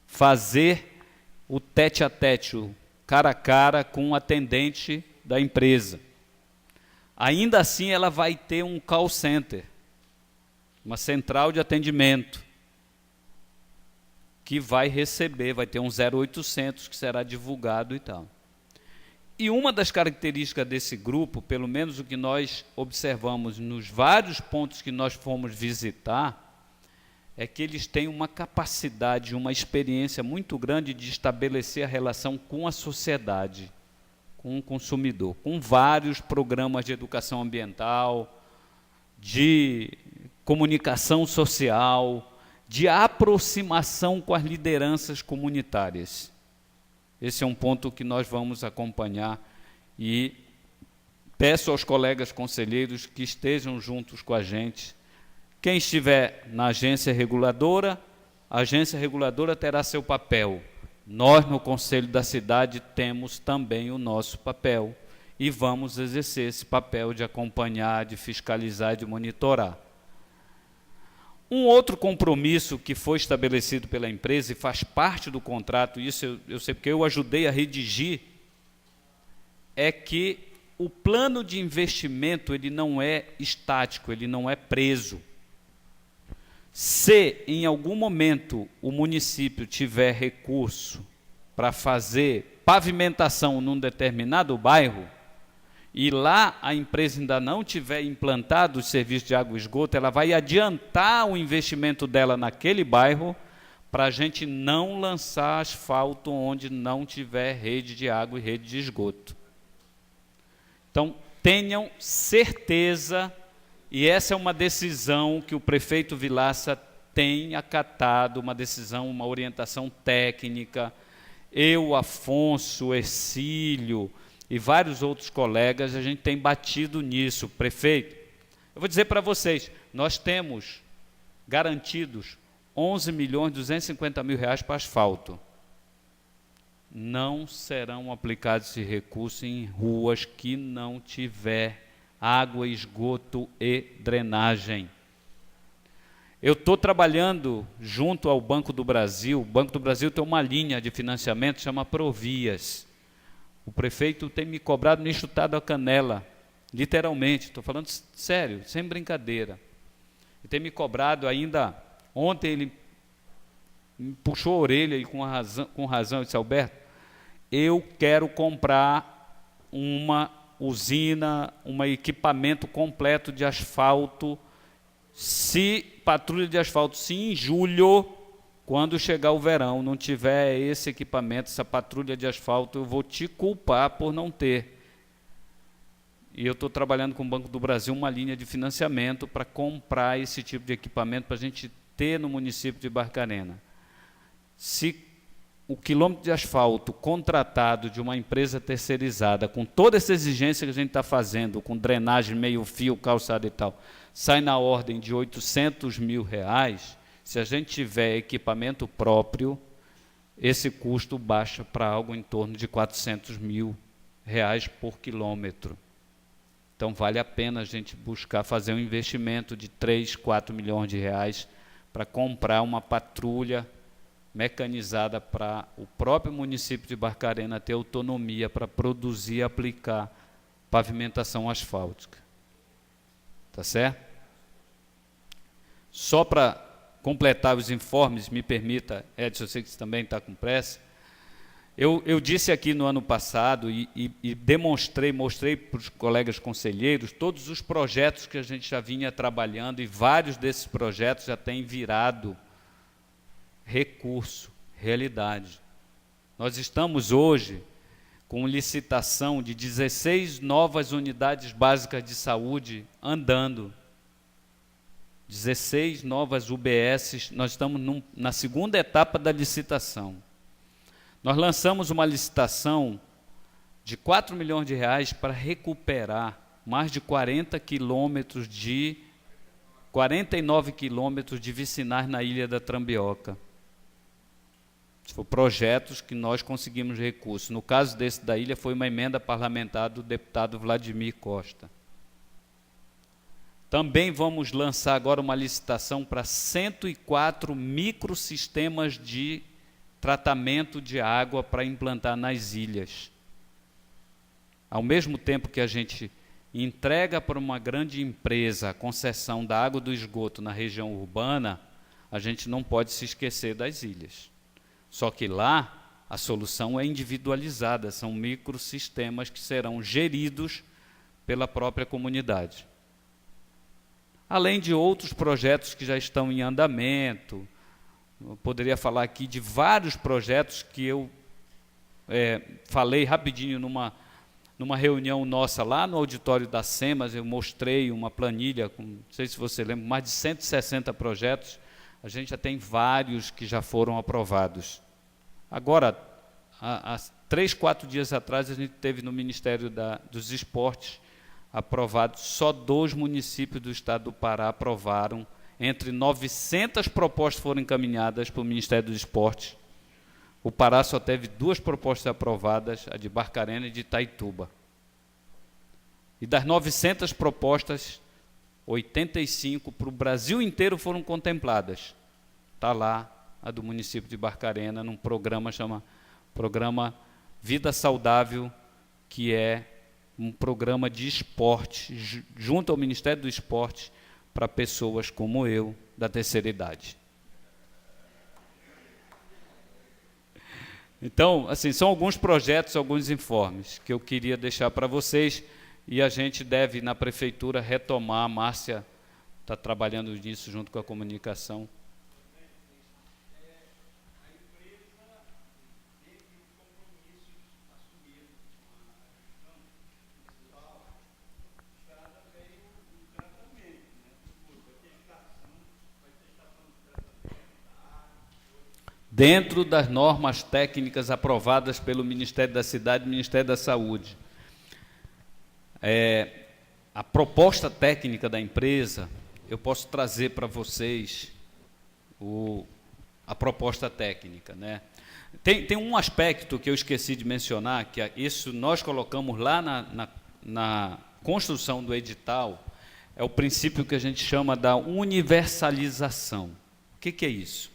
fazer o tete-a-tete, o cara a cara com o atendente da empresa. Ainda assim, ela vai ter um call center, uma central de atendimento, que vai receber, vai ter um 0800 que será divulgado e tal. E uma das características desse grupo, pelo menos o que nós observamos nos vários pontos que nós fomos visitar, é que eles têm uma capacidade, uma experiência muito grande de estabelecer a relação com a sociedade, com o consumidor, com vários programas de educação ambiental, de comunicação social, de aproximação com as lideranças comunitárias. Esse é um ponto que nós vamos acompanhar e peço aos colegas conselheiros que estejam juntos com a gente. Quem estiver na agência reguladora, a agência reguladora terá seu papel. Nós, no Conselho da Cidade, temos também o nosso papel e vamos exercer esse papel de acompanhar, de fiscalizar, de monitorar. Um outro compromisso que foi estabelecido pela empresa e faz parte do contrato, isso eu sei porque eu ajudei a redigir, é que o plano de investimento ele não é estático, ele não é preso. Se em algum momento o município tiver recurso para fazer pavimentação num determinado bairro, e lá a empresa ainda não tiver implantado o serviço de água e esgoto, ela vai adiantar o investimento dela naquele bairro para a gente não lançar asfalto onde não tiver rede de água e rede de esgoto. Então, tenham certeza, e essa é uma decisão que o prefeito Vilaça tem acatado, uma decisão, uma orientação técnica. Eu, Afonso, Ercílio e vários outros colegas, a gente tem batido nisso. Prefeito, eu vou dizer para vocês, nós temos garantidos 11.250.000 para asfalto. Não serão aplicados esse recurso em ruas que não tiver água, esgoto e drenagem. Eu estou trabalhando junto ao Banco do Brasil. O Banco do Brasil tem uma linha de financiamento, chama Provias. O prefeito tem me cobrado, me chutado a canela, literalmente, estou falando sério, sem brincadeira. Ele tem me cobrado ainda, ontem ele me puxou a orelha e com razão, eu disse, Alberto, eu quero comprar uma usina, um equipamento completo de asfalto, patrulha de asfalto, se em julho, quando chegar o verão, não tiver esse equipamento, essa patrulha de asfalto, eu vou te culpar por não ter. E eu estou trabalhando com o Banco do Brasil uma linha de financiamento para comprar esse tipo de equipamento para a gente ter no município de Barcarena. Se o quilômetro de asfalto contratado de uma empresa terceirizada, com toda essa exigência que a gente está fazendo, com drenagem, meio-fio, calçada e tal, sai na ordem de R$800 mil, se a gente tiver equipamento próprio, esse custo baixa para algo em torno de R$400 mil por quilômetro. Então, vale a pena a gente buscar fazer um investimento de 3, 4 milhões de reais para comprar uma patrulha mecanizada para o próprio município de Barcarena ter autonomia para produzir e aplicar pavimentação asfáltica. Tá certo? Só para completar os informes, me permita, Edson, eu sei que você também está com pressa. Eu disse aqui no ano passado e mostrei para os colegas conselheiros todos os projetos que a gente já vinha trabalhando, e vários desses projetos já têm virado recurso, realidade. Nós estamos hoje com licitação de 16 novas unidades básicas de saúde andando. 16 novas UBSs, nós estamos na segunda etapa da licitação. Nós lançamos uma licitação de R$4 milhões para recuperar mais de 49 quilômetros de vicinais na Ilha da Trambioca. Foram projetos que nós conseguimos recursos. No caso desse da ilha, foi uma emenda parlamentar do deputado Vladimir Costa. Também vamos lançar agora uma licitação para 104 microsistemas de tratamento de água para implantar nas ilhas. Ao mesmo tempo que a gente entrega para uma grande empresa a concessão da água do esgoto na região urbana, a gente não pode se esquecer das ilhas. Só que lá A solução é individualizada, são microsistemas que serão geridos pela própria comunidade. Além de outros projetos que já estão em andamento, eu poderia falar aqui de vários projetos que eu falei rapidinho numa reunião nossa lá no auditório da SEMAS. Eu mostrei uma planilha, não sei se você lembra, mais de 160 projetos. A gente já tem vários que já foram aprovados. Agora, há 3, 4 dias atrás, a gente teve no Ministério dos Esportes aprovado, só 2 municípios do estado do Pará aprovaram, entre 900 propostas foram encaminhadas para o Ministério dos Esportes. O Pará só teve 2 propostas aprovadas, a de Barcarena e de Itaituba. E das 900 propostas, 85 para o Brasil inteiro foram contempladas. Está lá a do município de Barcarena, num programa chama Programa Vida Saudável, que é um programa de esporte, junto ao Ministério do Esporte, para pessoas como eu, da terceira idade. Então, assim, são alguns projetos, alguns informes que eu queria deixar para vocês, e a gente deve, na prefeitura, retomar. A Márcia está trabalhando nisso junto com a comunicação. Dentro das normas técnicas aprovadas pelo Ministério da Cidade e Ministério da Saúde. A proposta técnica da empresa, eu posso trazer para vocês a proposta técnica, né? Tem um aspecto que eu esqueci de mencionar, que isso nós colocamos lá na construção do edital, é o princípio que a gente chama da universalização. O que é isso?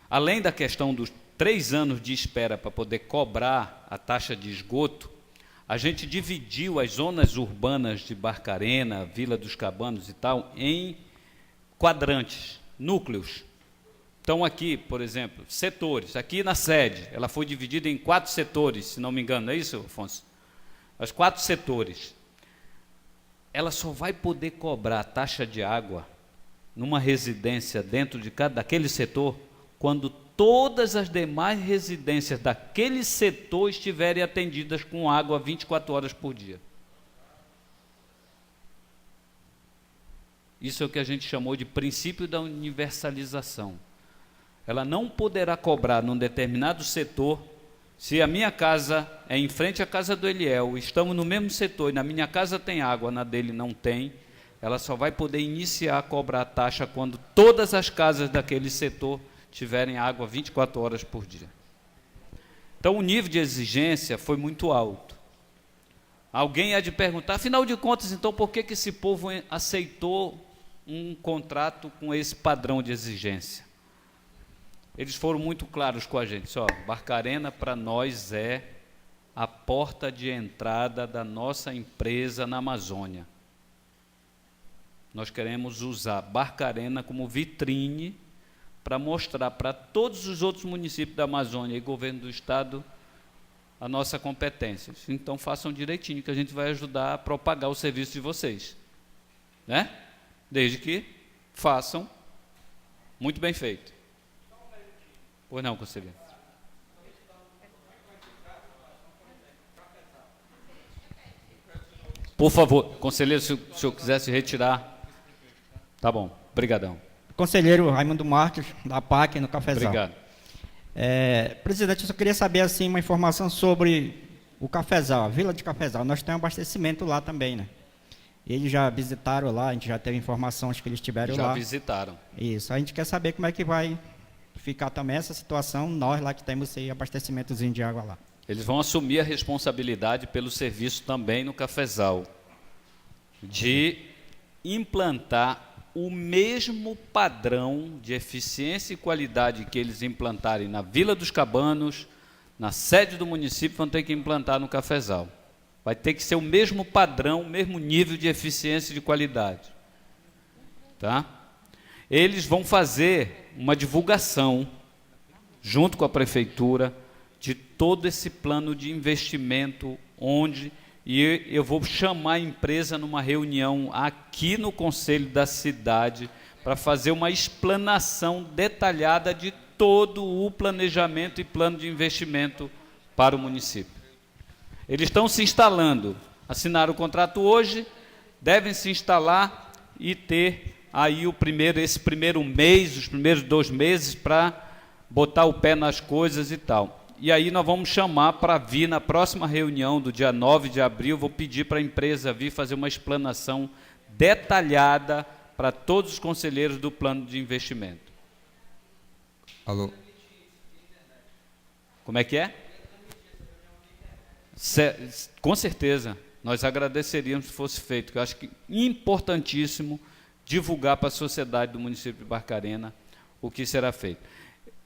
Além da questão dos 3 anos de espera para poder cobrar a taxa de esgoto, a gente dividiu as zonas urbanas de Barcarena, Vila dos Cabanos e tal, em quadrantes, núcleos. Então aqui, por exemplo, setores. Aqui na sede, ela foi dividida em 4 setores, se não me engano, não é isso, Afonso? Os 4 setores. Ela só vai poder cobrar a taxa de água numa residência dentro daquele setor quando todas as demais residências daquele setor estiverem atendidas com água 24 horas por dia. Isso é o que a gente chamou de princípio da universalização. Ela não poderá cobrar num determinado setor, se a minha casa é em frente à casa do Eliel, estamos no mesmo setor e na minha casa tem água, na dele não tem, ela só vai poder iniciar a cobrar a taxa quando todas as casas daquele setor tiverem água 24 horas por dia. Então, o nível de exigência foi muito alto. Alguém há de perguntar, afinal de contas, então, por que esse povo aceitou um contrato com esse padrão de exigência? Eles foram muito claros com a gente. Barcarena, para nós, é a porta de entrada da nossa empresa na Amazônia. Nós queremos usar Barcarena como vitrine para mostrar para todos os outros municípios da Amazônia e governo do Estado a nossa competência. Então, façam direitinho, que a gente vai ajudar a propagar o serviço de vocês. Né? Desde que façam muito bem feito. Pois não, conselheiro? Por favor, conselheiro, se o senhor quiser se retirar. Tá bom, brigadão. Conselheiro Raimundo Marques, da PAC, no Cafezal. Obrigado. Presidente, eu só queria saber assim, uma informação sobre o Cafezal, a Vila de Cafezal. Nós temos abastecimento lá também, né? Eles já visitaram lá, a gente já teve informações que eles tiveram lá. Já visitaram. Isso, a gente quer saber como é que vai ficar também essa situação, nós lá que temos esse abastecimentozinho de água lá. Eles vão assumir a responsabilidade pelo serviço também no Cafezal, de implantar o mesmo padrão de eficiência e qualidade que eles implantarem na Vila dos Cabanos, na sede do município, vão ter que implantar no Cafezal. Vai ter que ser o mesmo padrão, o mesmo nível de eficiência e de qualidade. Tá? Eles vão fazer uma divulgação, junto com a prefeitura, de todo esse plano de investimento, onde eu vou chamar a empresa numa reunião aqui no Conselho da cidade para fazer uma explanação detalhada de todo o planejamento e plano de investimento para o município. Eles estão se instalando, assinaram o contrato hoje, devem se instalar e ter aí esse primeiro mês, os primeiros 2 meses para botar o pé nas coisas e tal. E aí nós vamos chamar para vir na próxima reunião do dia 9 de abril, vou pedir para a empresa vir fazer uma explanação detalhada para todos os conselheiros do plano de investimento. Alô? Como é que é? Com certeza, nós agradeceríamos se fosse feito, que eu acho que é importantíssimo divulgar para a sociedade do município de Barcarena o que será feito.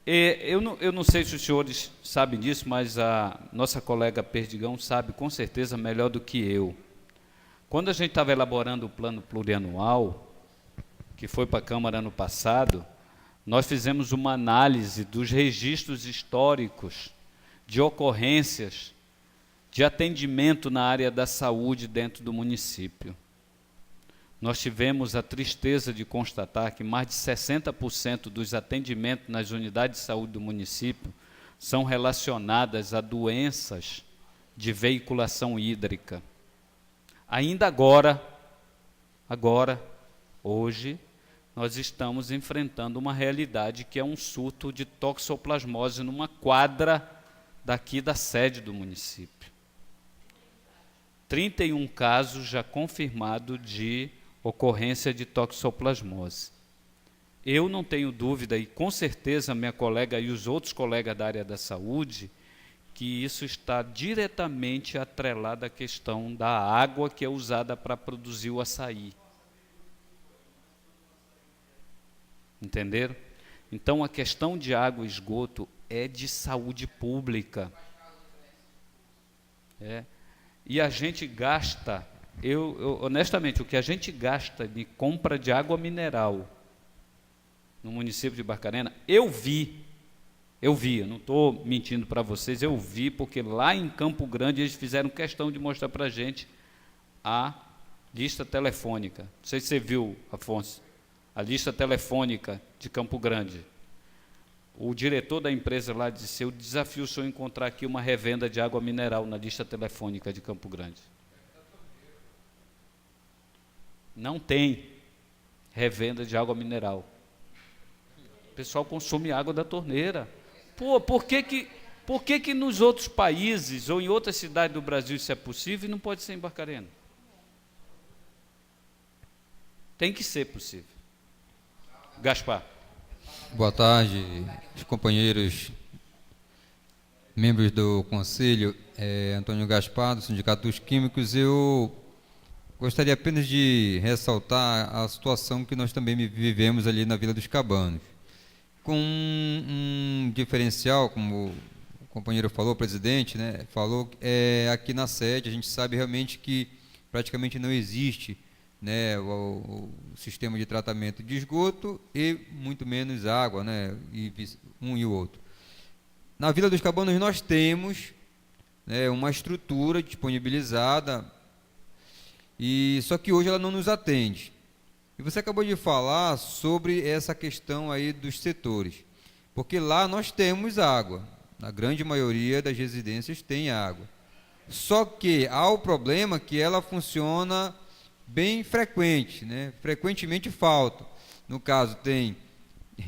Eu não sei se os senhores sabem disso, mas a nossa colega Perdigão sabe com certeza melhor do que eu. Quando a gente estava elaborando o plano plurianual, que foi para a Câmara ano passado, nós fizemos uma análise dos registros históricos de ocorrências de atendimento na área da saúde dentro do município. Nós tivemos a tristeza de constatar que mais de 60% dos atendimentos nas unidades de saúde do município são relacionadas a doenças de veiculação hídrica. Ainda hoje, nós estamos enfrentando uma realidade que é um surto de toxoplasmose numa quadra daqui da sede do município. 31 casos já confirmados de ocorrência de toxoplasmose. Eu não tenho dúvida, e com certeza minha colega e os outros colegas da área da saúde, que isso está diretamente atrelado à questão da água que é usada para produzir o açaí. Entenderam? Então, a questão de água e esgoto é de saúde pública. E a gente gasta, honestamente, o que a gente gasta de compra de água mineral no município de Barcarena, eu vi, eu não estou mentindo para vocês, eu vi, porque lá em Campo Grande eles fizeram questão de mostrar para a gente a lista telefônica. Não sei se você viu, Afonso, a lista telefônica de Campo Grande. O diretor da empresa lá disse: eu desafio o senhor a encontrar aqui uma revenda de água mineral na lista telefônica de Campo Grande. Não tem revenda de água mineral. O pessoal consome água da torneira. Pô, por que nos outros países ou em outras cidades do Brasil isso é possível e não pode ser em Barcarena? Tem que ser possível. Gaspar. Boa tarde, companheiros, membros do Conselho. Antônio Gaspar, do Sindicato dos Químicos. Eu gostaria apenas de ressaltar a situação que nós também vivemos ali na Vila dos Cabanos. Com um diferencial, como o companheiro falou, o presidente, né, falou, aqui na sede a gente sabe realmente que praticamente não existe, né, o sistema de tratamento de esgoto e muito menos água, né, e um e o outro. Na Vila dos Cabanos nós temos, né, uma estrutura disponibilizada, só que hoje ela não nos atende. E você acabou de falar sobre essa questão aí dos setores, porque lá nós temos água, na grande maioria das residências tem água. Só que há o problema que ela funciona bem frequente, né? Frequentemente falta. No caso,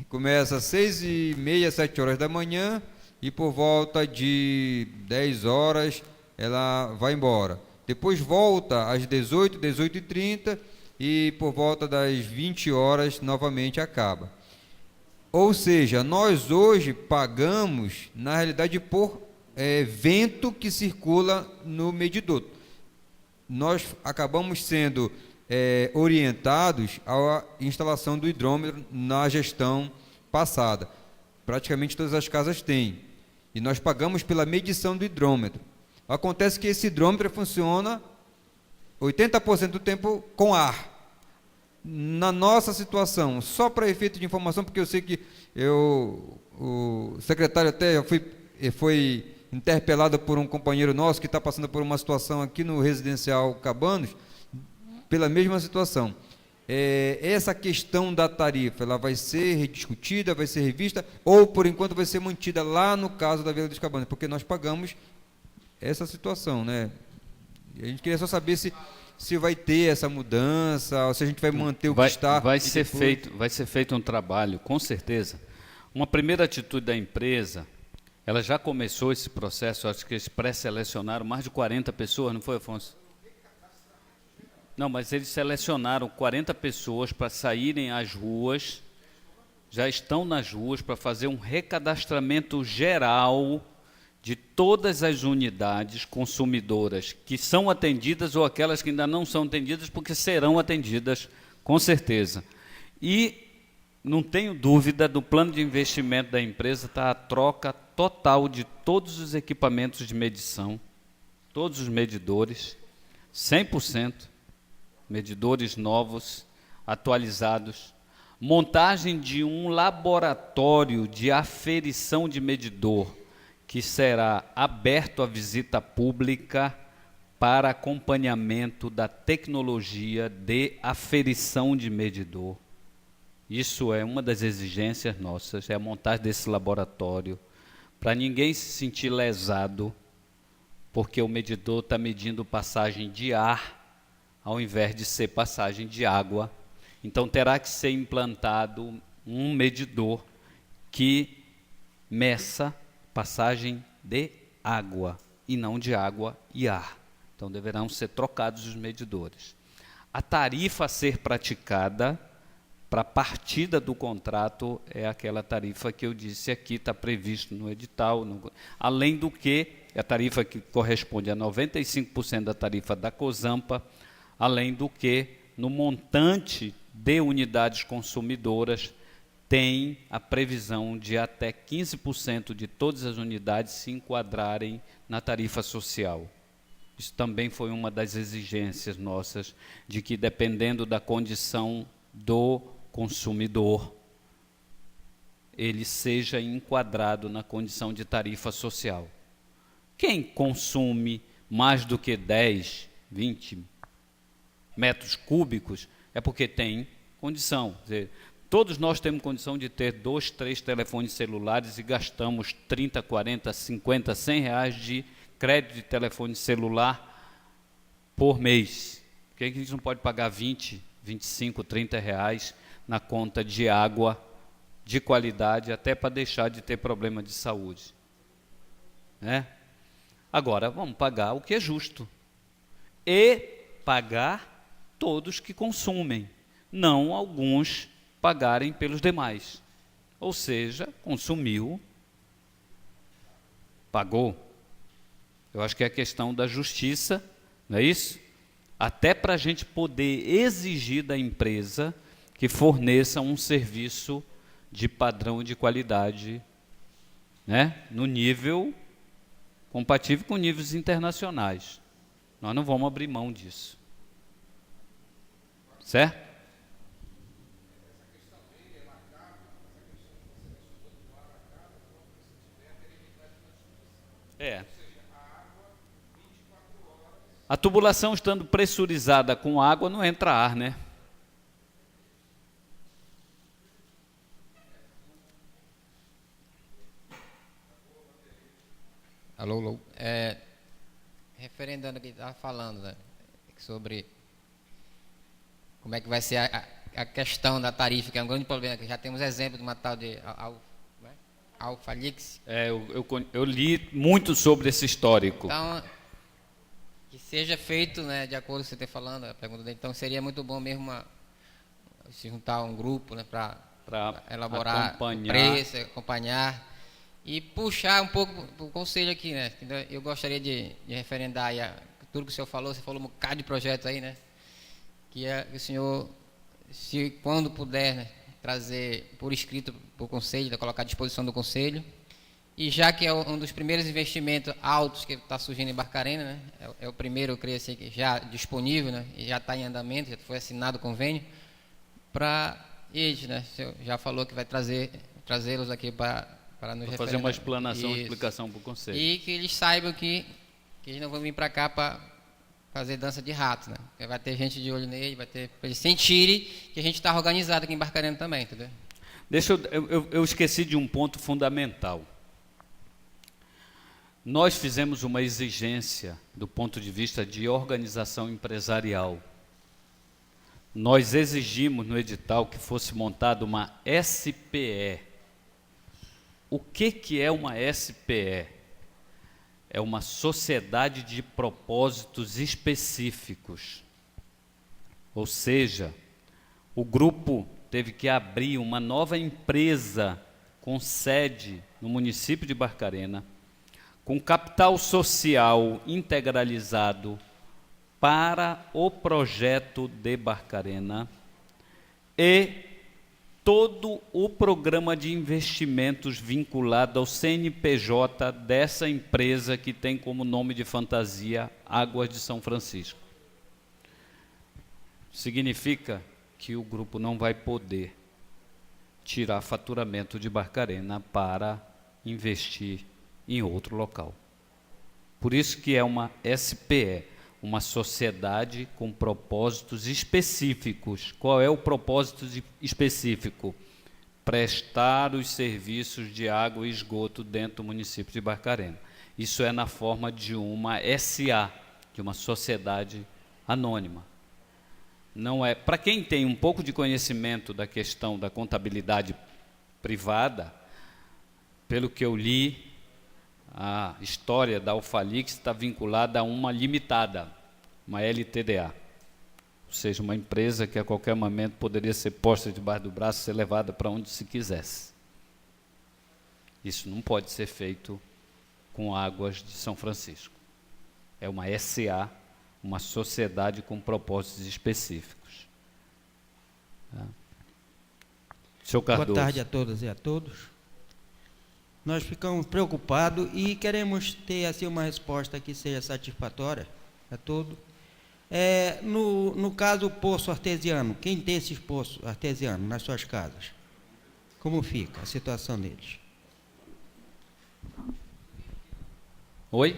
começa às 6h30, 7 horas da manhã, e por volta de 10 horas ela vai embora. Depois volta às 18, 18h30, e por volta das 20 horas novamente acaba. Ou seja, nós hoje pagamos, na realidade, por vento que circula no medidor. Nós acabamos sendo orientados à instalação do hidrômetro na gestão passada. Praticamente todas as casas têm. E nós pagamos pela medição do hidrômetro. Acontece que esse hidrômetro funciona 80% do tempo com ar. Na nossa situação, só para efeito de informação, porque eu sei que o secretário até foi interpelada por um companheiro nosso que está passando por uma situação aqui no residencial Cabanos, pela mesma situação. Essa questão da tarifa, ela vai ser rediscutida, vai ser revista, ou por enquanto vai ser mantida lá no caso da Vila dos Cabanos, porque nós pagamos essa situação, né? E a gente queria só saber se vai ter essa mudança, ou se a gente vai manter o que está. Vai ser feito um trabalho, com certeza. Uma primeira atitude da empresa, ela já começou esse processo, acho que eles pré-selecionaram mais de 40 pessoas, não foi, Afonso? Não, mas eles selecionaram 40 pessoas para saírem às ruas, já estão nas ruas para fazer um recadastramento geral de todas as unidades consumidoras que são atendidas ou aquelas que ainda não são atendidas, porque serão atendidas, com certeza. E não tenho dúvida, do plano de investimento da empresa está a troca total de todos os equipamentos de medição, todos os medidores, 100%. Medidores novos, atualizados, montagem de um laboratório de aferição de medidor, que será aberto à visita pública para acompanhamento da tecnologia de aferição de medidor. Isso é uma das exigências nossas, é a montagem desse laboratório, para ninguém se sentir lesado, porque o medidor está medindo passagem de ar, ao invés de ser passagem de água. Então terá que ser implantado um medidor que meça passagem de água e não de água e ar. Então deverão ser trocados os medidores. A tarifa a ser praticada para a partida do contrato é aquela tarifa que eu disse aqui, está previsto no edital, além do que a tarifa que corresponde a 95% da tarifa da COSAMPA, além do que, no montante de unidades consumidoras, tem a previsão de até 15% de todas as unidades se enquadrarem na tarifa social. Isso também foi uma das exigências nossas, de que, dependendo da condição do consumidor, ele seja enquadrado na condição de tarifa social. Quem consome mais do que 10, 20 metros cúbicos, é porque tem condição. Quer dizer, todos nós temos condição de ter 2, 3 telefones celulares e gastamos 30, 40, 50, 100 reais de crédito de telefone celular por mês. Por que a gente não pode pagar 20, 25, 30 reais na conta de água de qualidade, até para deixar de ter problema de saúde? Né? Agora, vamos pagar o que é justo. E pagar todos que consumem, não alguns pagarem pelos demais. Ou seja, consumiu, pagou. Eu acho que é a questão da justiça, não é isso? Até para a gente poder exigir da empresa que forneça um serviço de padrão de qualidade, né? No nível compatível com níveis internacionais. Nós não vamos abrir mão disso. Certo? A tubulação estando pressurizada com água, não entra ar, né? Alô, alô. Referendando o que estava falando, né, sobre como é que vai ser a questão da tarifa, que é um grande problema, que já temos exemplo de uma tal de Alfalix. Eu li muito sobre esse histórico. Então, que seja feito, né, de acordo com o que você está falando, a pergunta dele. Então, seria muito bom mesmo se juntar a um grupo, né, para elaborar o preço, acompanhar e puxar um pouco o conselho aqui, né? Eu gostaria de referendar aí tudo que o senhor falou. Você falou um bocado de projetos aí, né? Que o senhor, se quando puder, né, trazer por escrito para o conselho, colocar à disposição do conselho. E já que é um dos primeiros investimentos altos que está surgindo em Barcarena, né? É o primeiro, eu creio assim, que já disponível, né? E já está em andamento, já foi assinado o convênio para eles, né? O senhor já falou que vai trazê-los aqui para Para nos Para fazer uma referendar. explanação, Isso. explicação para o conselho. E que eles saibam que eles não vão vir para cá para fazer dança de rato, né? Porque vai ter gente de olho nele, vai ter, para eles sentirem que a gente está organizado aqui em Barcarena também, entendeu? Eu esqueci de um ponto fundamental. Nós fizemos uma exigência do ponto de vista de organização empresarial. Nós exigimos no edital que fosse montada uma SPE. O que é uma SPE? É uma sociedade de propósitos específicos. Ou seja, o grupo teve que abrir uma nova empresa com sede no município de Barcarena, com capital social integralizado para o projeto de Barcarena e todo o programa de investimentos vinculado ao CNPJ dessa empresa que tem como nome de fantasia Águas de São Francisco. Significa que o grupo não vai poder tirar faturamento de Barcarena para investir em outro local. Por isso que é uma SPE, uma sociedade com propósitos específicos. Qual é o propósito específico? Prestar os serviços de água e esgoto dentro do município de Barcarena. Isso é na forma de uma SA, de uma sociedade anônima. Não é, para quem tem um pouco de conhecimento da questão da contabilidade privada, pelo que eu li, a história da Alfalix está vinculada a uma limitada, uma LTDA, ou seja, uma empresa que a qualquer momento poderia ser posta debaixo do braço e ser levada para onde se quisesse. Isso não pode ser feito com Águas de São Francisco. É uma SA, uma sociedade com propósitos específicos. Tá? Senhor Cardoso. Boa tarde a todas e a todos. Nós ficamos preocupados e queremos ter assim uma resposta que seja satisfatória a todos. No caso, o poço artesiano, quem tem esses poços artesianos nas suas casas? Como fica a situação deles? Oi?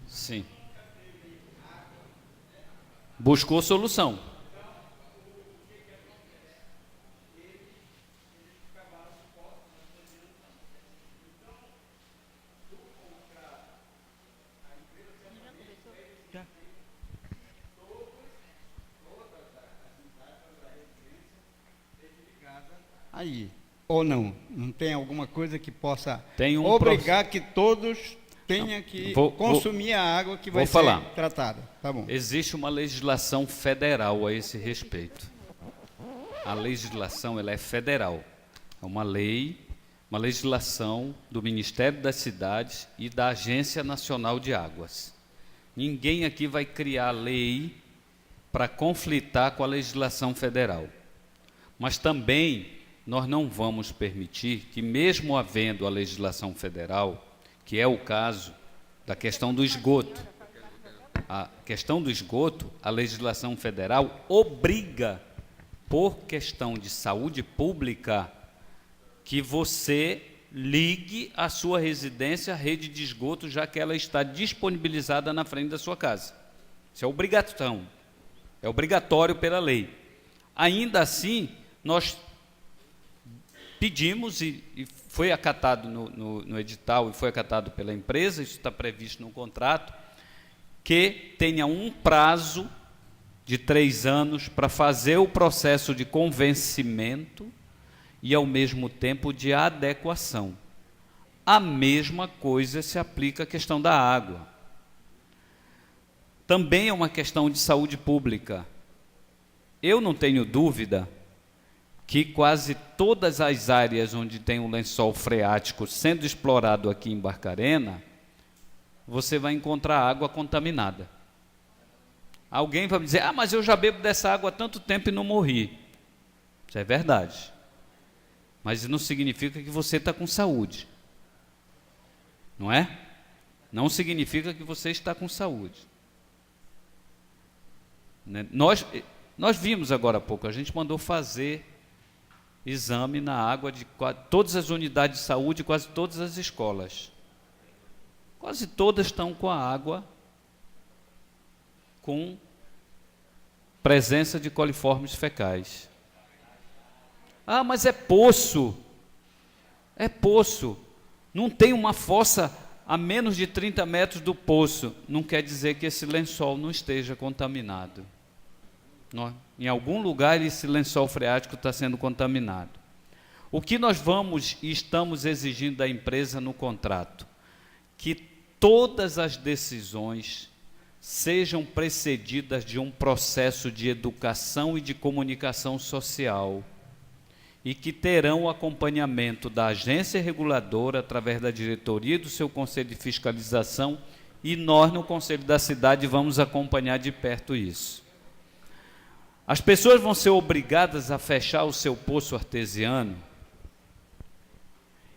Sim. Buscou solução. Aí, ou não? Não tem alguma coisa que possa Tem um obrigar que todos tenham que consumir a água que vai ser tratada? Tá bom. Existe uma legislação federal a esse respeito. A legislação ela é federal. É uma lei, uma legislação do Ministério das Cidades e da Agência Nacional de Águas. Ninguém aqui vai criar lei para conflitar com a legislação federal. Mas também nós não vamos permitir que, mesmo havendo a legislação federal, que é o caso da questão do esgoto, a questão do esgoto, a legislação federal obriga, por questão de saúde pública, que você ligue a sua residência à rede de esgoto, já que ela está disponibilizada na frente da sua casa. Isso é obrigação, é obrigatório pela lei. Ainda assim, nós pedimos, e foi acatado no edital, e foi acatado pela empresa, isso está previsto no contrato, que tenha um prazo de 3 anos para fazer o processo de convencimento e, ao mesmo tempo, de adequação. A mesma coisa se aplica à questão da água. Também é uma questão de saúde pública. Eu não tenho dúvida que quase todas as áreas onde tem o lençol freático sendo explorado aqui em Barcarena, você vai encontrar água contaminada. Alguém vai me dizer, mas eu já bebo dessa água há tanto tempo e não morri. Isso é verdade. Mas isso não significa que você está com saúde. Não é? Não significa que você está com saúde. Nós, Nós vimos agora há pouco, a gente mandou fazer exame na água de todas as unidades de saúde, quase todas as escolas. Quase todas estão com a água com presença de coliformes fecais. Ah, mas é poço. É poço. Não tem uma fossa a menos de 30 metros do poço. Não quer dizer que esse lençol não esteja contaminado. Em algum lugar esse lençol freático está sendo contaminado. O que nós vamos e estamos exigindo da empresa no contrato? Que todas as decisões sejam precedidas de um processo de educação e de comunicação social e que terão o acompanhamento da agência reguladora através da diretoria do seu conselho de fiscalização, e nós no conselho da cidade vamos acompanhar de perto isso. As pessoas vão ser obrigadas a fechar o seu poço artesiano.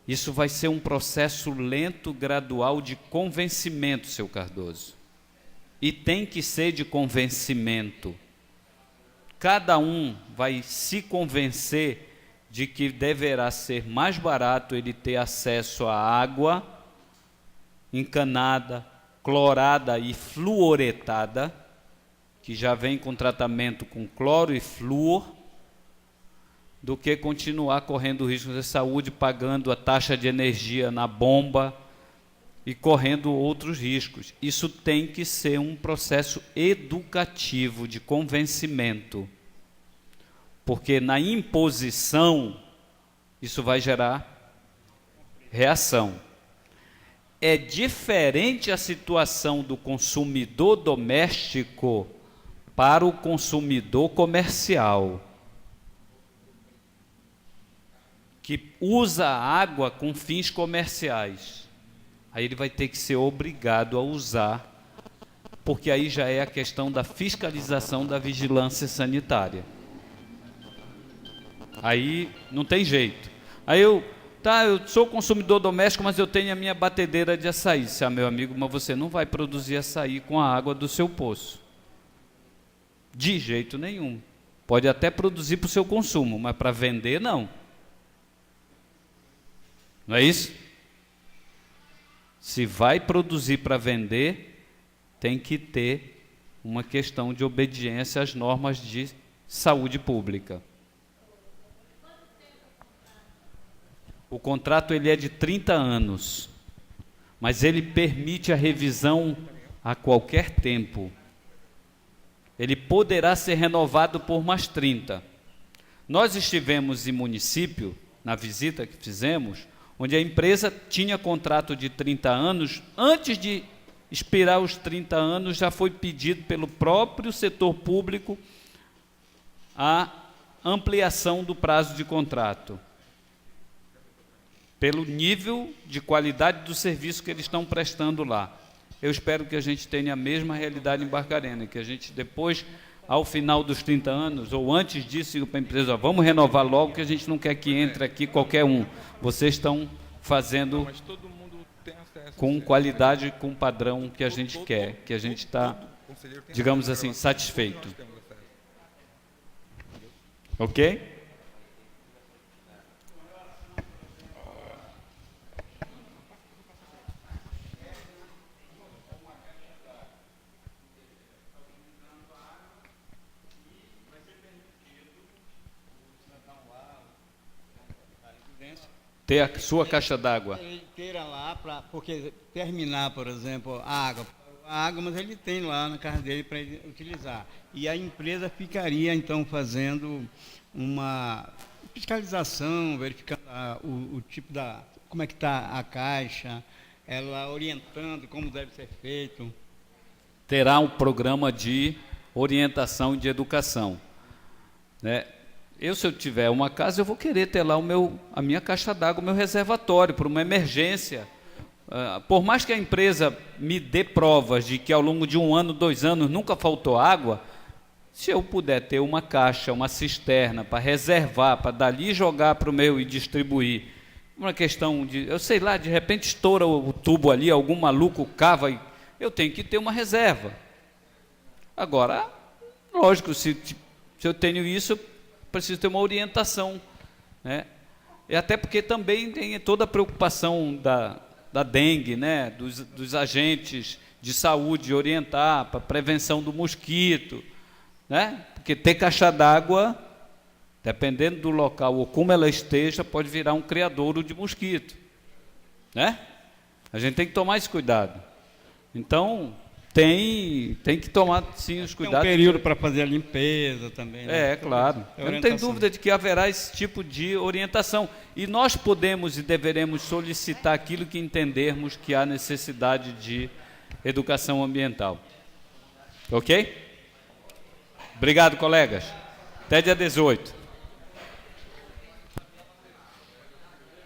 Isso vai ser um processo lento, gradual de convencimento, seu Cardoso. E tem que ser de convencimento. Cada um vai se convencer de que deverá ser mais barato ele ter acesso à água encanada, clorada e fluoretada, que já vem com tratamento com cloro e flúor, do que continuar correndo risco de saúde, pagando a taxa de energia na bomba e correndo outros riscos. Isso tem que ser um processo educativo de convencimento, porque na imposição isso vai gerar reação. É diferente a situação do consumidor doméstico para o consumidor comercial, que usa a água com fins comerciais. Aí ele vai ter que ser obrigado a usar, porque aí já é a questão da fiscalização da vigilância sanitária. Aí não tem jeito. Aí eu sou consumidor doméstico, mas eu tenho a minha batedeira de açaí. Meu amigo, mas você não vai produzir açaí com a água do seu poço. De jeito nenhum. Pode até produzir para o seu consumo, mas para vender, não. Não é isso? Se vai produzir para vender, tem que ter uma questão de obediência às normas de saúde pública. O contrato ele é de 30 anos, mas ele permite a revisão a qualquer tempo. Ele poderá ser renovado por mais 30. Nós estivemos em município, na visita que fizemos, onde a empresa tinha contrato de 30 anos, antes de expirar os 30 anos, já foi pedido pelo próprio setor público a ampliação do prazo de contrato, pelo nível de qualidade do serviço que eles estão prestando lá. Eu espero que a gente tenha a mesma realidade em Barcarena, que a gente depois, ao final dos 30 anos, ou antes disso, diga para a empresa, vamos renovar logo, que a gente não quer que entre aqui qualquer um. Vocês estão fazendo com qualidade, com padrão que a gente quer, que a gente está, digamos assim, satisfeito. Ok? Ter a sua caixa d'água. Ele queira lá, porque terminar, por exemplo, a água, mas ele tem lá na casa dele para ele utilizar. E a empresa ficaria, então, fazendo uma fiscalização, verificando o tipo como é que está a caixa, ela orientando como deve ser feito. Terá um programa de orientação e de educação, né? Se eu tiver uma casa, eu vou querer ter lá a minha caixa d'água, o meu reservatório, para uma emergência. Por mais que a empresa me dê provas de que ao longo de 1 ano, 2 anos, nunca faltou água, se eu puder ter uma caixa, uma cisterna, para reservar, para dali jogar para o meu e distribuir, uma questão de, eu sei lá, de repente estoura o tubo ali, algum maluco cava, e eu tenho que ter uma reserva. Agora, lógico, se Se eu tenho isso, eu preciso ter uma orientação, né? E até porque também tem toda a preocupação da dengue, né? Dos agentes de saúde orientar para prevenção do mosquito, né? Porque ter caixa d'água, dependendo do local ou como ela esteja, pode virar um criadouro de mosquito, né? A gente tem que tomar esse cuidado. Então, tem que tomar, sim, os cuidados. Tem um período para fazer a limpeza também, né? Claro. Eu não tenho dúvida de que haverá esse tipo de orientação. E nós podemos e deveremos solicitar aquilo que entendermos que há necessidade de educação ambiental. Ok? Obrigado, colegas. Até dia 18.